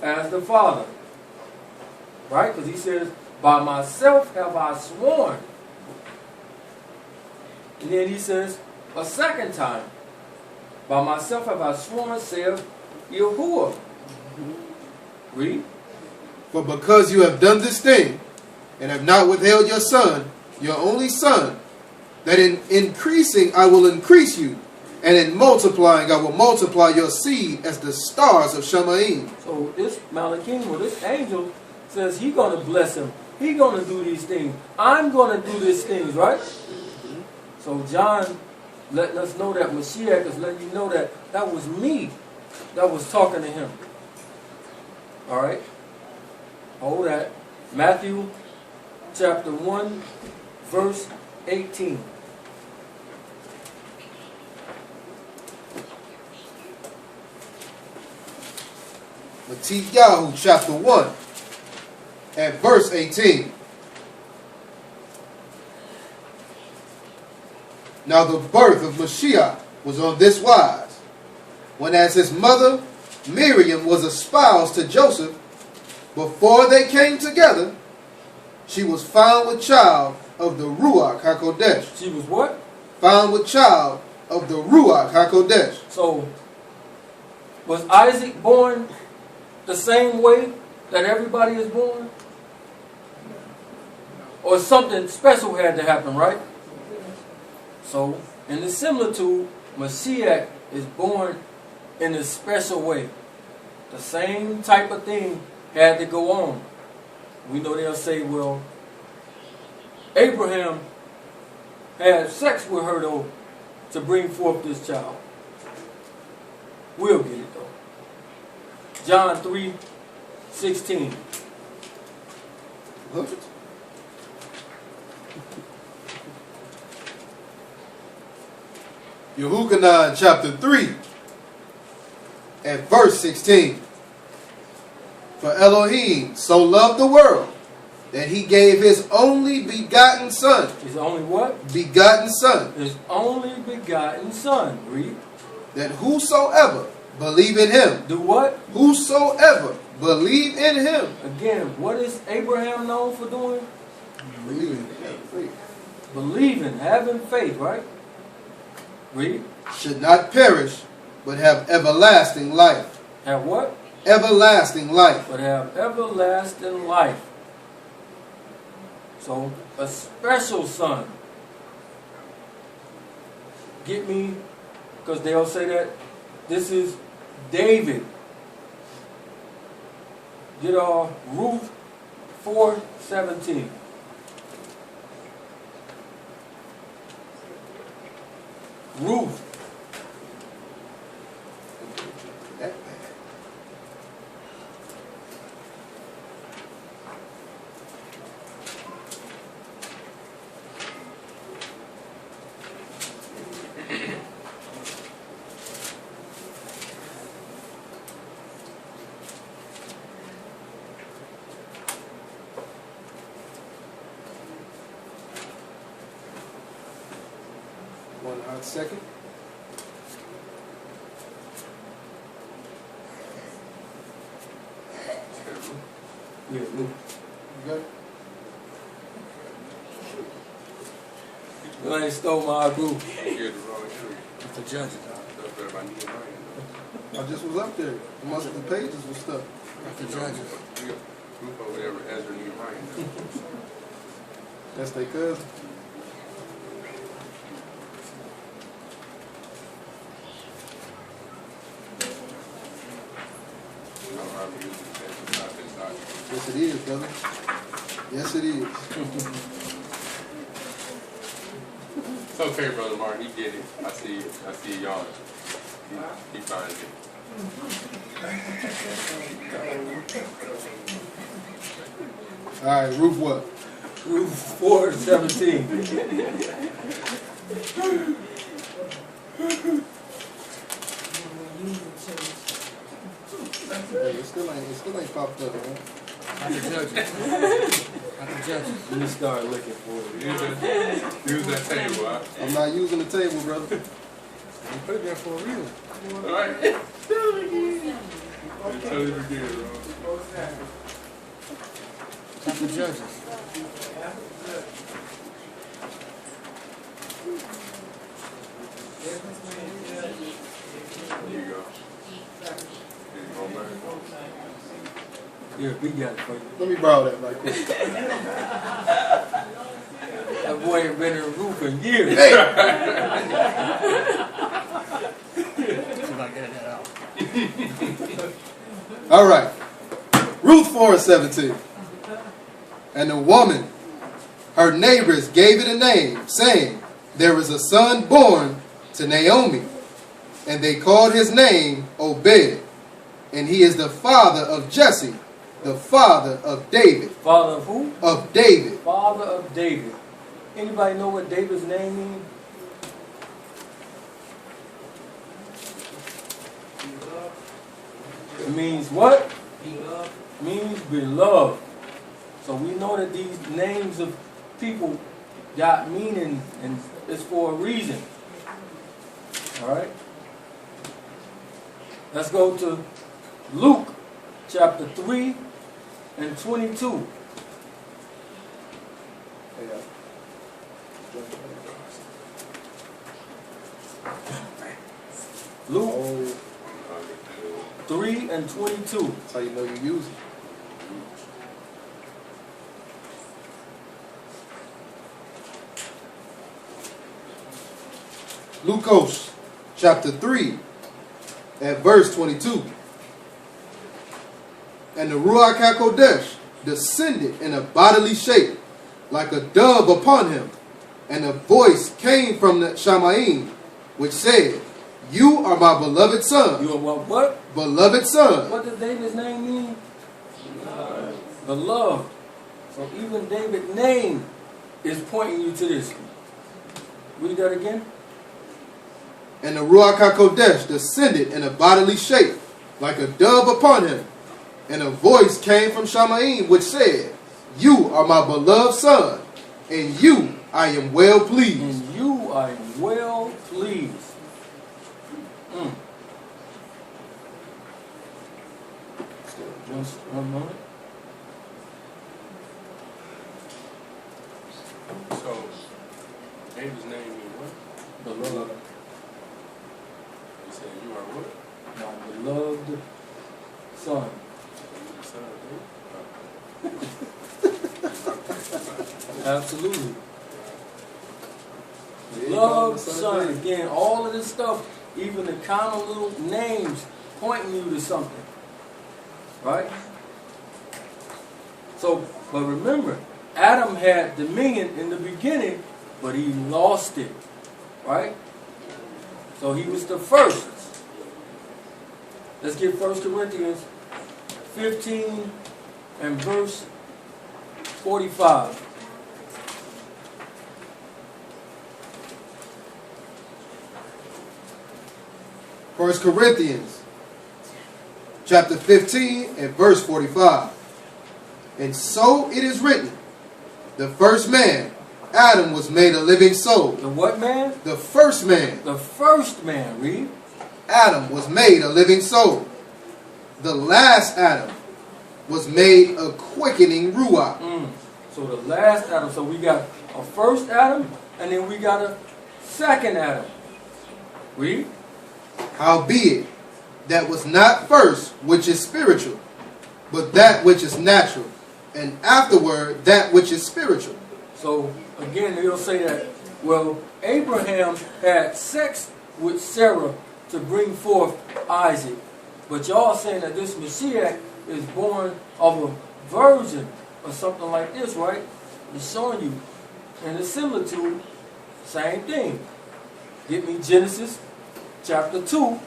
as the Father. Right? Because he says, by myself have I sworn. And then he says, a second time, By myself have I sworn, saith Yahuwah. Read.
For because you have done this thing, and have not withheld your son, your only son, that in increasing I will increase you, and in multiplying I will multiply your seed as the stars of Shamaim.
So this Malachim, well, this angel says he's going to bless him. He's going to do these things. I'm going to do these things, right? So John letting us know that Mashiach is letting you know that that was me that was talking to him. All right? Hold that. Matthew chapter 1, verse 18.
Matthew chapter 1 at verse 18. Now the birth of Mashiach was on this wise, when as his mother Miriam was espoused to Joseph, before they came together, she was found with child of the Ruach HaKodesh.
She was what?
Found with child of the Ruach HaKodesh.
So, was Isaac born the same way that everybody is born? Or something special had to happen, right? So, in the similitude, Mashiach is born in a special way. The same type of thing had to go on. We know they'll say, well, Abraham had sex with her, though, to bring forth this child. We'll get it, though. John 3:16.
What? Yehukanan chapter 3 at verse 16. For Elohim so loved the world that he gave his only begotten son.
His only what?
Begotten son.
His only begotten son. Read.
That whosoever believe in him.
Do what?
Whosoever believe in him.
Again, what is Abraham known for doing?
Believing.
Believing, having faith, right? Read.
Should not perish, but have everlasting life.
Have what?
Everlasting life.
But have everlasting life. So, a special son. Get me, because they'll say that this is David. Get Ruth 4:17. Ruth.
That bad. One hot second.
Yeah, Ruth.
You got it?
You ain't stole my group.
The judges.
I just was up there. Most of the pages were stuck.
The judges.
That's their cousin. Yes, it is, brother. Yes, it is.
It's okay, Brother Martin. He get it. I see y'all. He finds it.
All right, Ruth what?
Ruth 4:17.
Hey, it still ain't popped up, man.
Not the judges. Not the judges.
Let me start looking for it.
Use that table, huh?
I'm not using the table, brother.
You put it there for a reason.
All right. Tell it again, bro.
Not the judges.
go. Here you go, man.
Yeah, we got it for you.
Let me borrow that right quick.
That boy ain't been in the roof in years.
See if I get that out.
All right. Ruth 4:17. And the woman, her neighbors, gave it a name, saying, there is a son born to Naomi. And they called his name Obed. And he is the father of Jesse, the father of David.
Father of who?
Of David.
Father of David. Anybody know what David's name means? It means what?
Beloved.
Means beloved. So we know that these names of people got meaning, and it's for a reason. All right? Let's go to Luke chapter 3 and 22. Luke 3 and 22.
That's how you know you use it. Lucas chapter 3 at verse 22. And the Ruach HaKodesh descended in a bodily shape like a dove upon him. And a voice came from the Shamaim, which said, you are my beloved son.
You are what?
Beloved son.
What does David's name mean? Beloved. So even David's name is pointing you to this. Read that again.
And the Ruach HaKodesh descended in a bodily shape like a dove upon him. And a voice came from Shamaim, which said, you are my beloved son, and you I am well pleased.
And you I am well pleased. Just one moment.
So, David's name means what?
Beloved.
You said you are what?
My beloved son. Absolutely. Beloved son. Again, all of this stuff, even the common little names pointing you to something. Right? So, but remember, Adam had dominion in the beginning, but he lost it. Right? So he was the first. Let's get 1 Corinthians 15 and verse 45.
First Corinthians chapter 15 and verse 45. And so it is written, the first man, Adam, was made a living soul.
The what man?
The first man,
The first man, read.
Adam, was made a living soul. The last Adam was made a quickening ruach.
So the last Adam, so we got a first Adam, and then we got a second Adam. Read.
Howbeit, that was not first which is spiritual, but that which is natural, and afterward that which is spiritual.
So again, he'll say that, well, Abraham had sex with Sarah to bring forth Isaac. But y'all saying that this Messiah is born of a virgin or something like this, right? It's showing you. And the similitude, same thing. Get me Genesis chapter 2,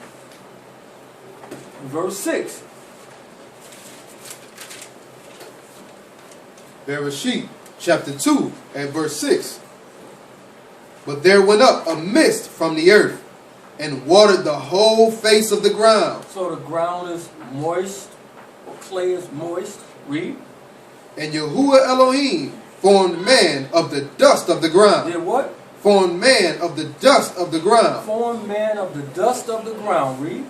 verse 6.
Bereshit chapter 2 and verse 6. But there went up a mist from the earth, and watered the whole face of the ground.
So the ground is moist, or clay is moist. Read.
And Yahuwah Elohim formed man of the dust of the ground.
Did what?
Formed man of the dust of the ground.
Formed man of the dust of the ground. Read.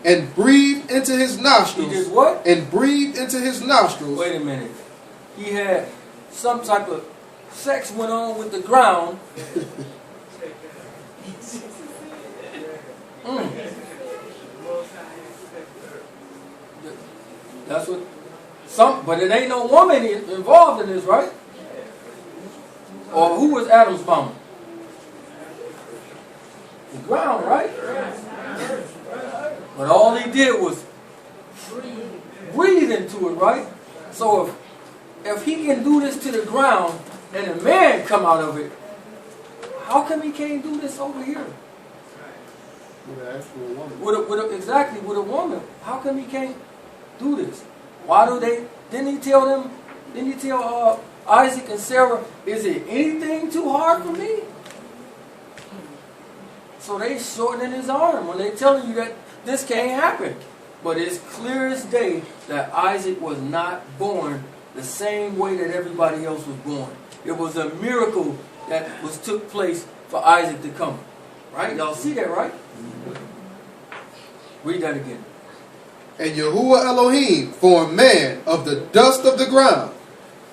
And breathed into his
He
nostrils.
did what?
And breathed into his nostrils.
Wait a minute. He had some type of sex went on with the ground. That's what but it ain't no woman involved in this, right? Or who was Adam's mama? The ground, right? But all he did was breathe into it, right? So if he can do this to the ground and a man come out of it, how come he can't do this over here?
With an actual woman.
Exactly, with a woman. How come he can't do this? Why do they? Didn't he tell Isaac and Sarah, is it anything too hard for me? So they shortening his arm when they telling you that this can't happen. But it's clear as day that Isaac was not born the same way that everybody else was born. It was a miracle that took place for Isaac to come. Right? Y'all see that, right? Read that again.
And Yahuwah Elohim formed man of the dust of the ground,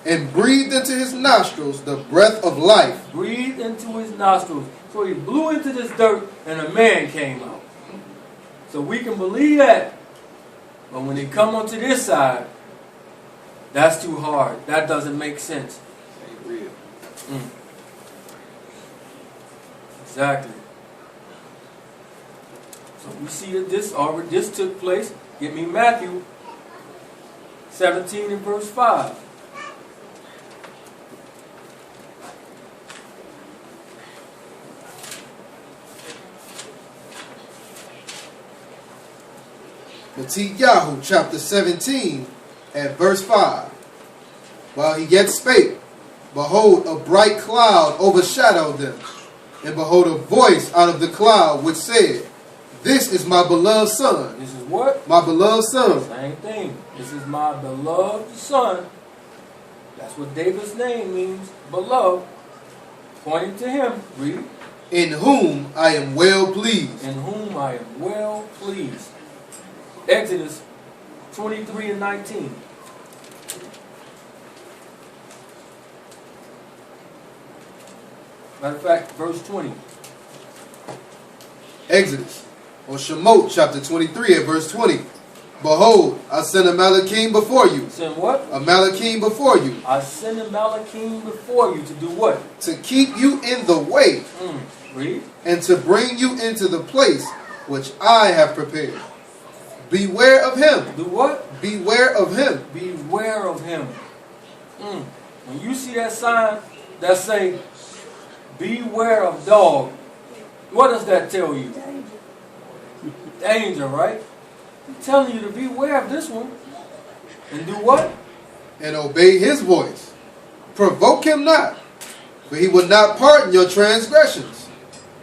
and breathed into his nostrils the breath of life.
Breathed into his nostrils. So he blew into this dirt and a man came out. So we can believe that. But when they come onto this side, that's too hard. That doesn't make sense.
Ain't real.
Exactly. So we see that this took place. Give me Matthew 17 and verse 5.
Matthew chapter 17 at verse 5. While he yet spake, behold, a bright cloud overshadowed them. And behold, a voice out of the cloud which said, This is my beloved son.
This is what?
My beloved son.
Same thing. This is my beloved son. That's what David's name means, beloved. Pointing to him. Read.
In whom I am well pleased.
In whom I am well pleased. Exodus 23 and 19. Matter of fact, verse 20.
Exodus, or Shemot chapter 23 at verse 20. Behold, I send a Malachim before you.
Send what?
A Malachim before you.
I send a Malachim before you to do what?
To keep you in the way.
Read.
And to bring you into the place which I have prepared. Beware of him.
Do what?
Beware of him.
Beware of him. When you see that sign that say, beware of dog, what does that tell you? Danger, right? I'm telling you to beware of this one. And do what?
And obey his voice. Provoke him not, for he will not pardon your transgressions.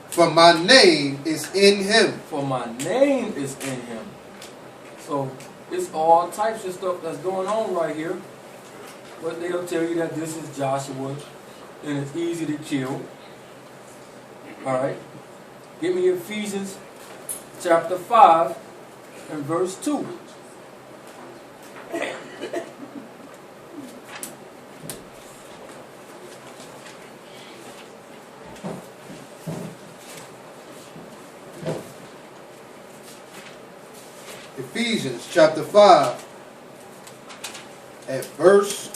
For my name is in him.
For my name is in him. So it's all types of stuff that's going on right here. But they'll tell you that this is Joshua and it's easy to kill. Alright. Give me Ephesians chapter 5 and verse 2.
Ephesians chapter 5 at verse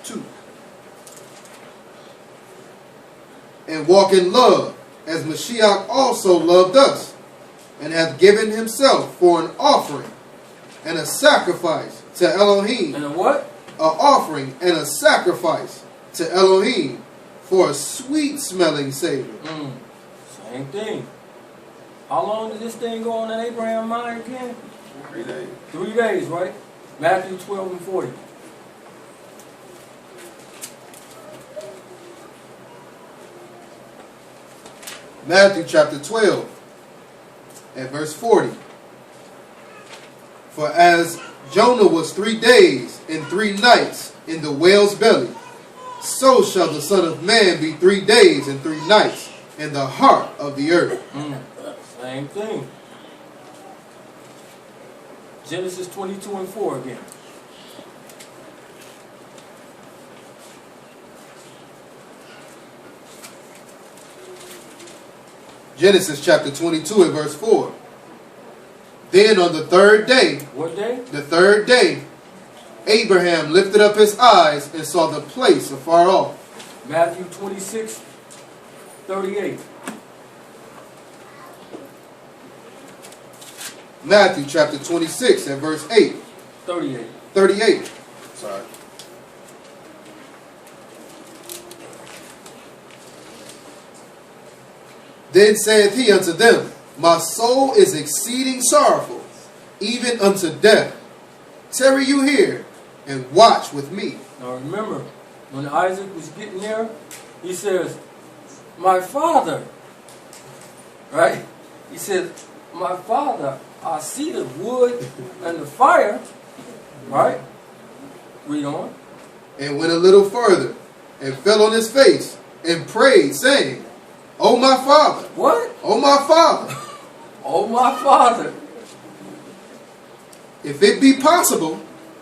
2. And walk in love, as Mashiach also loved us, and hath given himself for an offering and a sacrifice to Elohim.
And a what?
An offering and a sacrifice to Elohim for a sweet smelling savor.
Same thing. How long did this thing go on in Abraham's mind again?
3 days.
3 days, right? Matthew 12 and 40.
Matthew chapter 12 and verse 40. For as Jonah was 3 days and 3 nights in the whale's belly, so shall the Son of Man be 3 days and 3 nights in the heart of the earth.
Same thing. Genesis 22 and 4 again.
Genesis chapter 22 and verse 4. Then on the third day,
What day?
the third day, Abraham lifted up his eyes and saw the place afar off.
Matthew 26:38.
Matthew chapter 26 and verse 8,
38.
38. Sorry. Then saith he unto them, My soul is exceeding sorrowful, even unto death. Tarry you here, and watch with me.
Now remember, when Isaac was getting there, he says, my father. Right? He says, my father, I see the wood and the fire. Right? Read on.
And went a little further, and fell on his face, and prayed, saying, O my father,
What?
O my father,
Oh, my father.
if it be possible,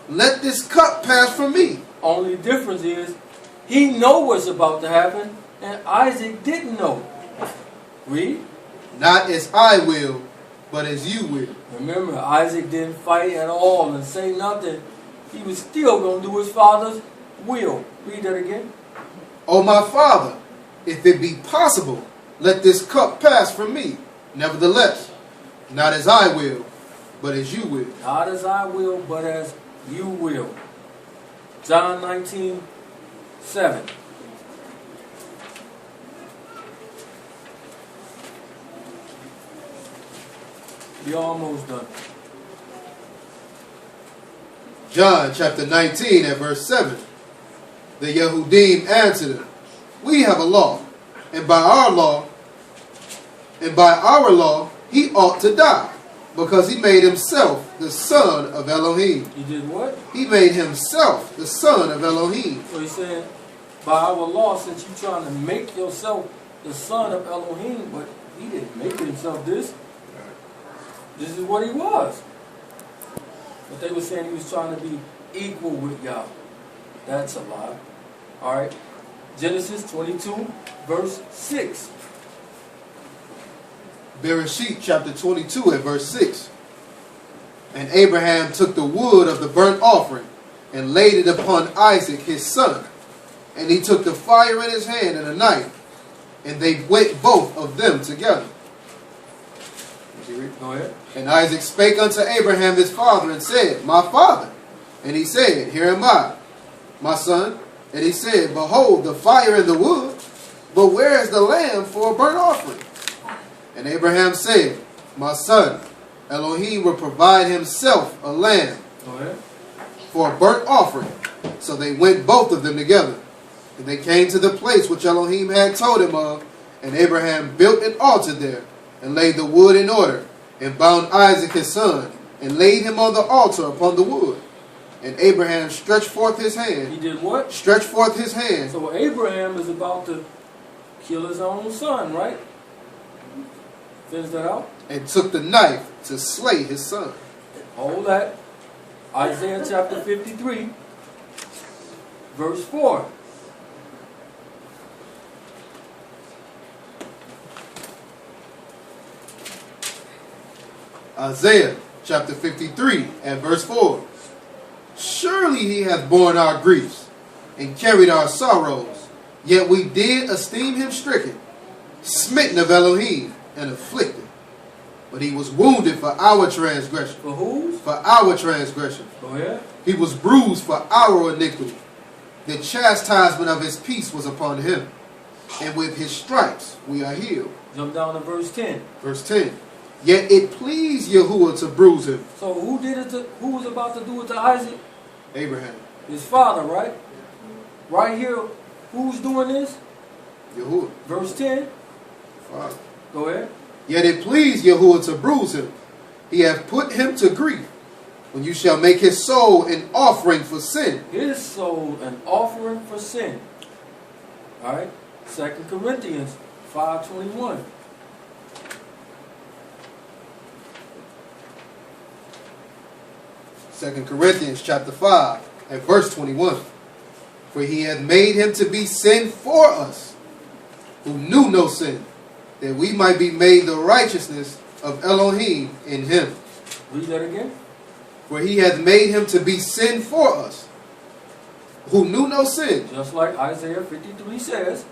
let this cup pass from me.
Only difference is, he know what's about to happen, and Isaac didn't know. Read.
Not as I will, but as you will.
Remember, Isaac didn't fight at all and say nothing. He was still going to do his father's will. Read that again.
O my father, if it be possible, let this cup pass from me. Nevertheless, not as I will, but as you will.
Not as I will, but as you will. John 19:7. Be almost done.
John chapter 19 and verse 7. The Yehudim answered him, We have a law, and by our law, he ought to die, because he made himself the son of Elohim.
He did what?
He made himself the son of Elohim.
So he said, by our law, since you're trying to make yourself the son of Elohim, but he didn't make himself this. This is what he was. But they were saying he was trying to be equal with Yah. That's a lie. Alright. Genesis 22, verse 6.
Bereshit chapter 22 and verse 6. And Abraham took the wood of the burnt offering and laid it upon Isaac his son. And he took the fire in his hand and a knife, and they went both of them together.
Go ahead.
And Isaac spake unto Abraham his father and said, My father. And he said, Here am I, my son. And he said, Behold, the fire and the wood, but where is the lamb for a burnt offering? And Abraham said, My son, Elohim will provide himself a lamb
Go ahead.
for a burnt offering. So they went both of them together. And they came to the place which Elohim had told him of. And Abraham built an altar there, and laid the wood in order, and bound Isaac his son, and laid him on the altar upon the wood. And Abraham stretched forth his hand.
He did what?
Stretched forth his hand.
So Abraham is about to kill his own son, right? Finish that out.
And took the knife to slay his son.
Hold that. Isaiah chapter 53, verse 4.
Isaiah chapter 53 and verse 4. Surely he hath borne our griefs and carried our sorrows, yet we did esteem him stricken, smitten of Elohim, and afflicted. But he was wounded for our transgression.
For whose?
For our transgression.
Go ahead.
He was bruised for our iniquity. The chastisement of his peace was upon him, and with his stripes we are healed.
Jump down to verse 10.
Verse 10. Yet it pleased Yahuwah to bruise him.
So who did it to, who was about to do it to Isaac?
Abraham.
His father, right? Right here, who's doing this?
Yahuwah.
Verse 10.
Father.
Go ahead.
Yet it pleased Yahuwah to bruise him. He hath put him to grief. When you shall make his soul an offering for sin.
His soul an offering for sin. Alright? 2 Corinthians 5:21.
Second Corinthians chapter 5 and verse 21. For he hath made him to be sin for us, who knew no sin, that we might be made the righteousness of Elohim in him.
Read that again.
For he hath made him to be sin for us, who knew no sin,
Just like Isaiah 53 says.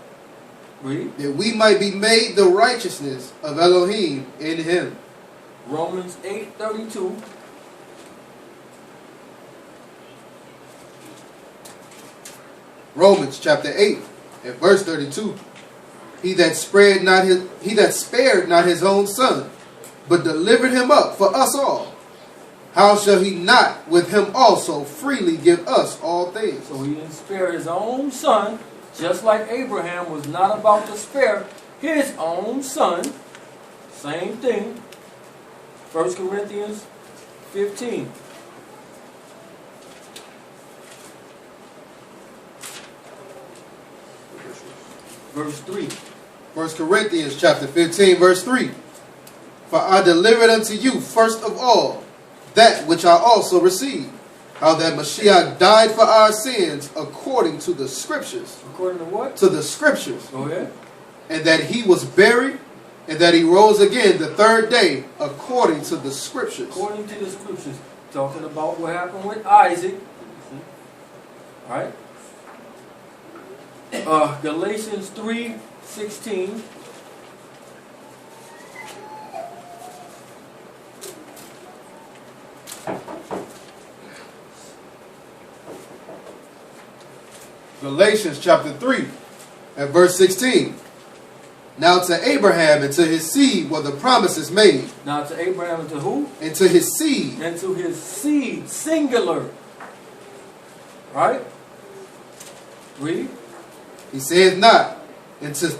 Read.
that we might be made the righteousness of Elohim in him.
Romans 8:32.
Romans chapter 8 and verse 32. He that spared not his own son, but delivered him up for us all, how shall he not with him also freely give us all things?
So he didn't spare his own son, just like Abraham was not about to spare his own son. Same thing. 1 Corinthians 15. Verse 3.
1 Corinthians chapter 15 verse 3. For I delivered unto you first of all that which I also received, how that Mashiach died for our sins according to the scriptures.
According to what?
To the scriptures.
Go ahead.
And that he was buried, and that he rose again the third day according to the scriptures.
According to the scriptures. Talking about what happened with Isaac. Alright? Galatians 3:16.
Galatians chapter 3 and verse 16. Now to Abraham and to his seed were the promises made.
Now to Abraham and to who?
And to his seed.
And to his seed, singular. Right? Read.
He saith not into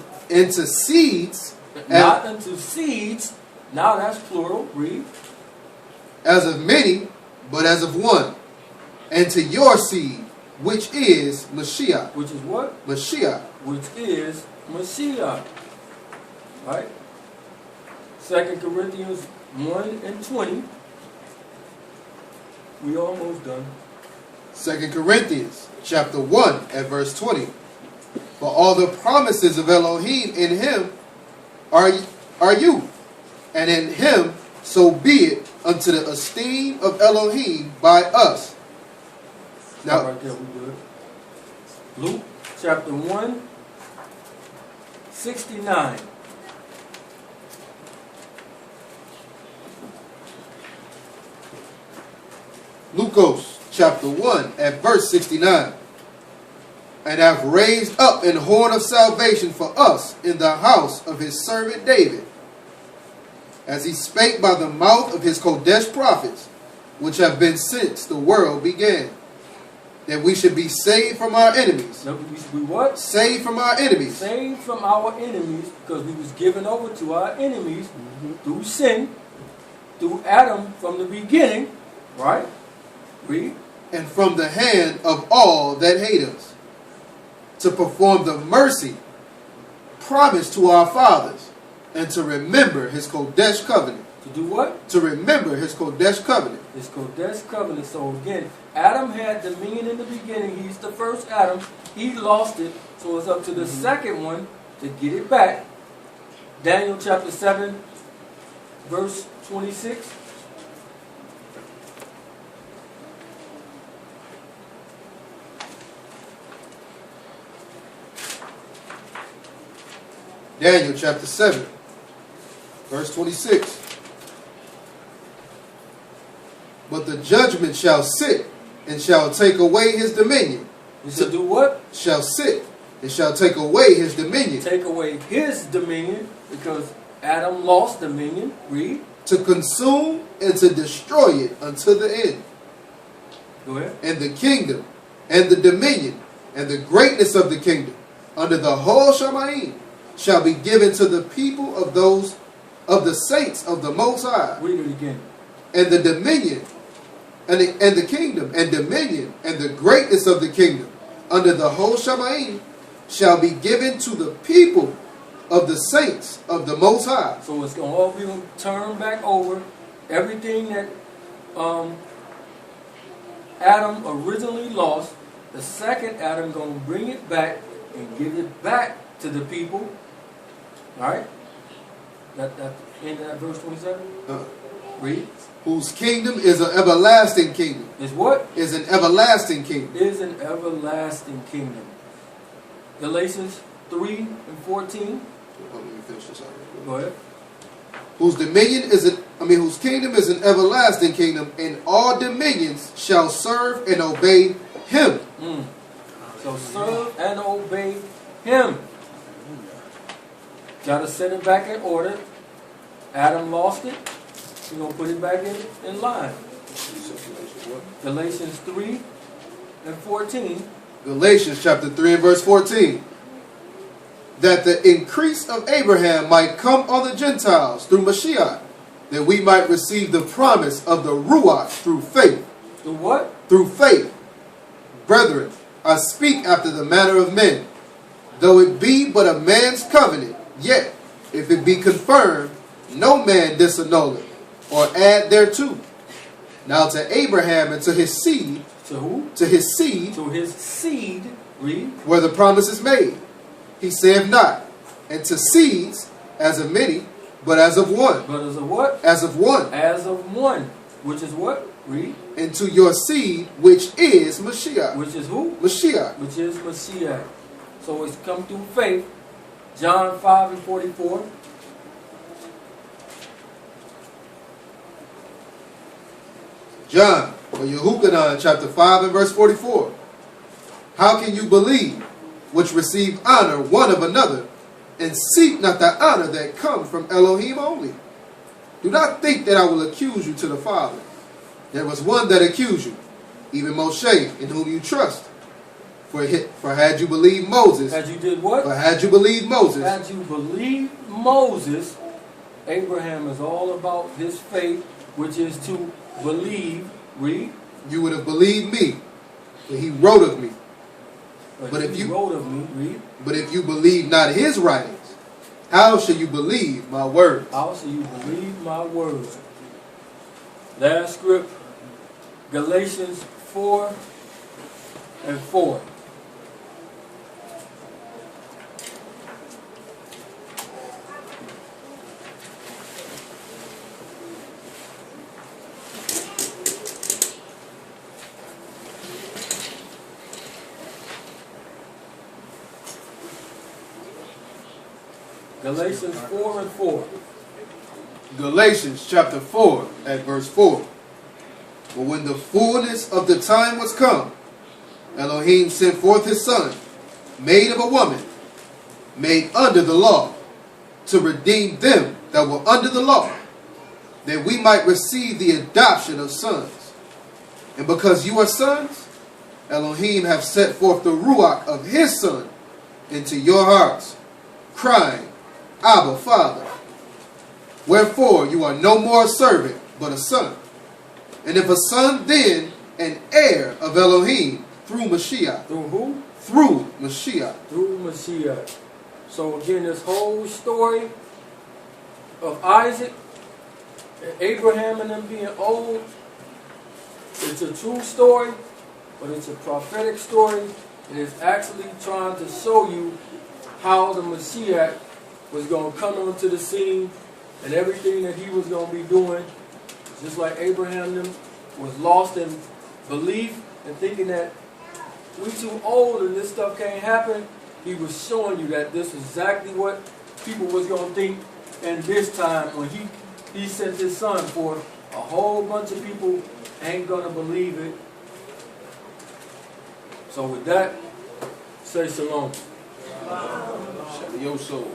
seeds.
Not unto seeds. Now that's plural. Read.
As of many, but as of one. And to your seed, which is Mashiach.
Which is what?
Mashiach.
Which is Mashiach. Right? 2 Corinthians 1:20. We almost done.
2 Corinthians chapter 1 and verse 20. For all the promises of Elohim in him are you, and in him so be it unto the esteem of Elohim by us.
Now,
Now,
right there, we good. Luke chapter 1:69.
Lucas chapter 1 at verse 69. And have raised up an horn of salvation for us in the house of his servant David, as he spake by the mouth of his Kodesh prophets, which have been since the world began, that we should be saved from our enemies.
That we should be what?
Saved from our enemies.
Saved from our enemies, because we was given over to our enemies through sin, through Adam from the beginning, right? Read.
And from the hand of all that hate us, to perform the mercy promised to our fathers, and to remember his Kodesh covenant.
To do what?
To remember his Kodesh covenant.
His Kodesh covenant. So again, Adam had dominion in the beginning. He's the first Adam. He lost it. So it's up to the second one to get it back. Daniel chapter 7, verse 26.
Daniel chapter 7, verse 26. But the judgment shall sit and shall take away his dominion.
He said, do what?
Shall sit and shall take away his dominion.
Take away his dominion, because Adam lost dominion. Read.
To consume and to destroy it unto the end.
Go ahead.
And the kingdom and the dominion and the greatness of the kingdom under the whole Shamayim shall be given to the people of those of the saints of the Most High.
Read it again.
And the dominion and the kingdom and dominion and the greatness of the kingdom under the whole Shamayim shall be given to the people of the saints of the Most High.
So it's going to all be turned back over. Everything that Adam originally lost, the second Adam going to bring it back and give it back to the people. All right? That end of that verse 27? Read.
Whose kingdom is an everlasting kingdom.
Is what?
Is an everlasting kingdom.
Is an everlasting kingdom. Galatians 3 and 14.
Let me finish this out.
Go ahead.
Whose kingdom is an everlasting kingdom, and all dominions shall serve and obey him.
So serve and obey him. Got to set it back in order. Adam lost it. We're going to put it back in line. Galatians 3 and 14.
Galatians chapter 3 and verse 14. That the increase of Abraham might come on the Gentiles through Mashiach, that we might receive the promise of the Ruach through faith.
Through what?
Through faith. Brethren, I speak after the manner of men. Though it be but a man's covenant, yet, if it be confirmed, no man disannul it, or add thereto. Now to Abraham and to his seed.
To who?
To his seed.
To his seed. Read.
Where the promise is made. He saith not, and to seeds, as of many, but as of one.
But as of what?
As of one.
As of one. Which is what? Read.
And to your seed, which is Mashiach.
Which is who?
Mashiach.
Which is Mashiach. So it's come through faith. John 5 and 44.
John, or Yehukanan, chapter 5 and verse 44. How can you believe, which receive honor one of another, and seek not the honor that comes from Elohim only? Do not think that I will accuse you to the Father. There was one that accused you, even Moshe, in whom you trust. For had you believed Moses...
Had you did what?
For had you believed Moses...
Had you believed Moses, Abraham is all about his faith, which is to believe. Read.
You would have believed me, for he wrote of me.
But if you wrote of me, read.
But if you believe not his writings, how shall you believe my words?
How shall you believe my words? Last script, Galatians 4 and 4. Galatians 4 and 4.
Galatians chapter 4 at verse 4. But when the fullness of the time was come, Elohim sent forth his son, made of a woman, made under the law, to redeem them that were under the law, that we might receive the adoption of sons. And because you are sons, Elohim have set forth the Ruach of his son into your hearts, crying, Abba, Father. Wherefore you are no more a servant, but a son. And if a son, then an heir of Elohim through Mashiach.
Through who?
Through Mashiach.
Through Mashiach. So again, this whole story of Isaac and Abraham and them being old, it's a true story, but it's a prophetic story, and it's actually trying to show you how the Mashiach was going to come onto the scene and everything that he was going to be doing. Just like Abraham them was lost in belief and thinking that we too old and this stuff can't happen. He was showing you that this is exactly what people was going to think. And this time when he sent his son forth, a whole bunch of people ain't going to believe it. So with that, say shalom.
Your soul.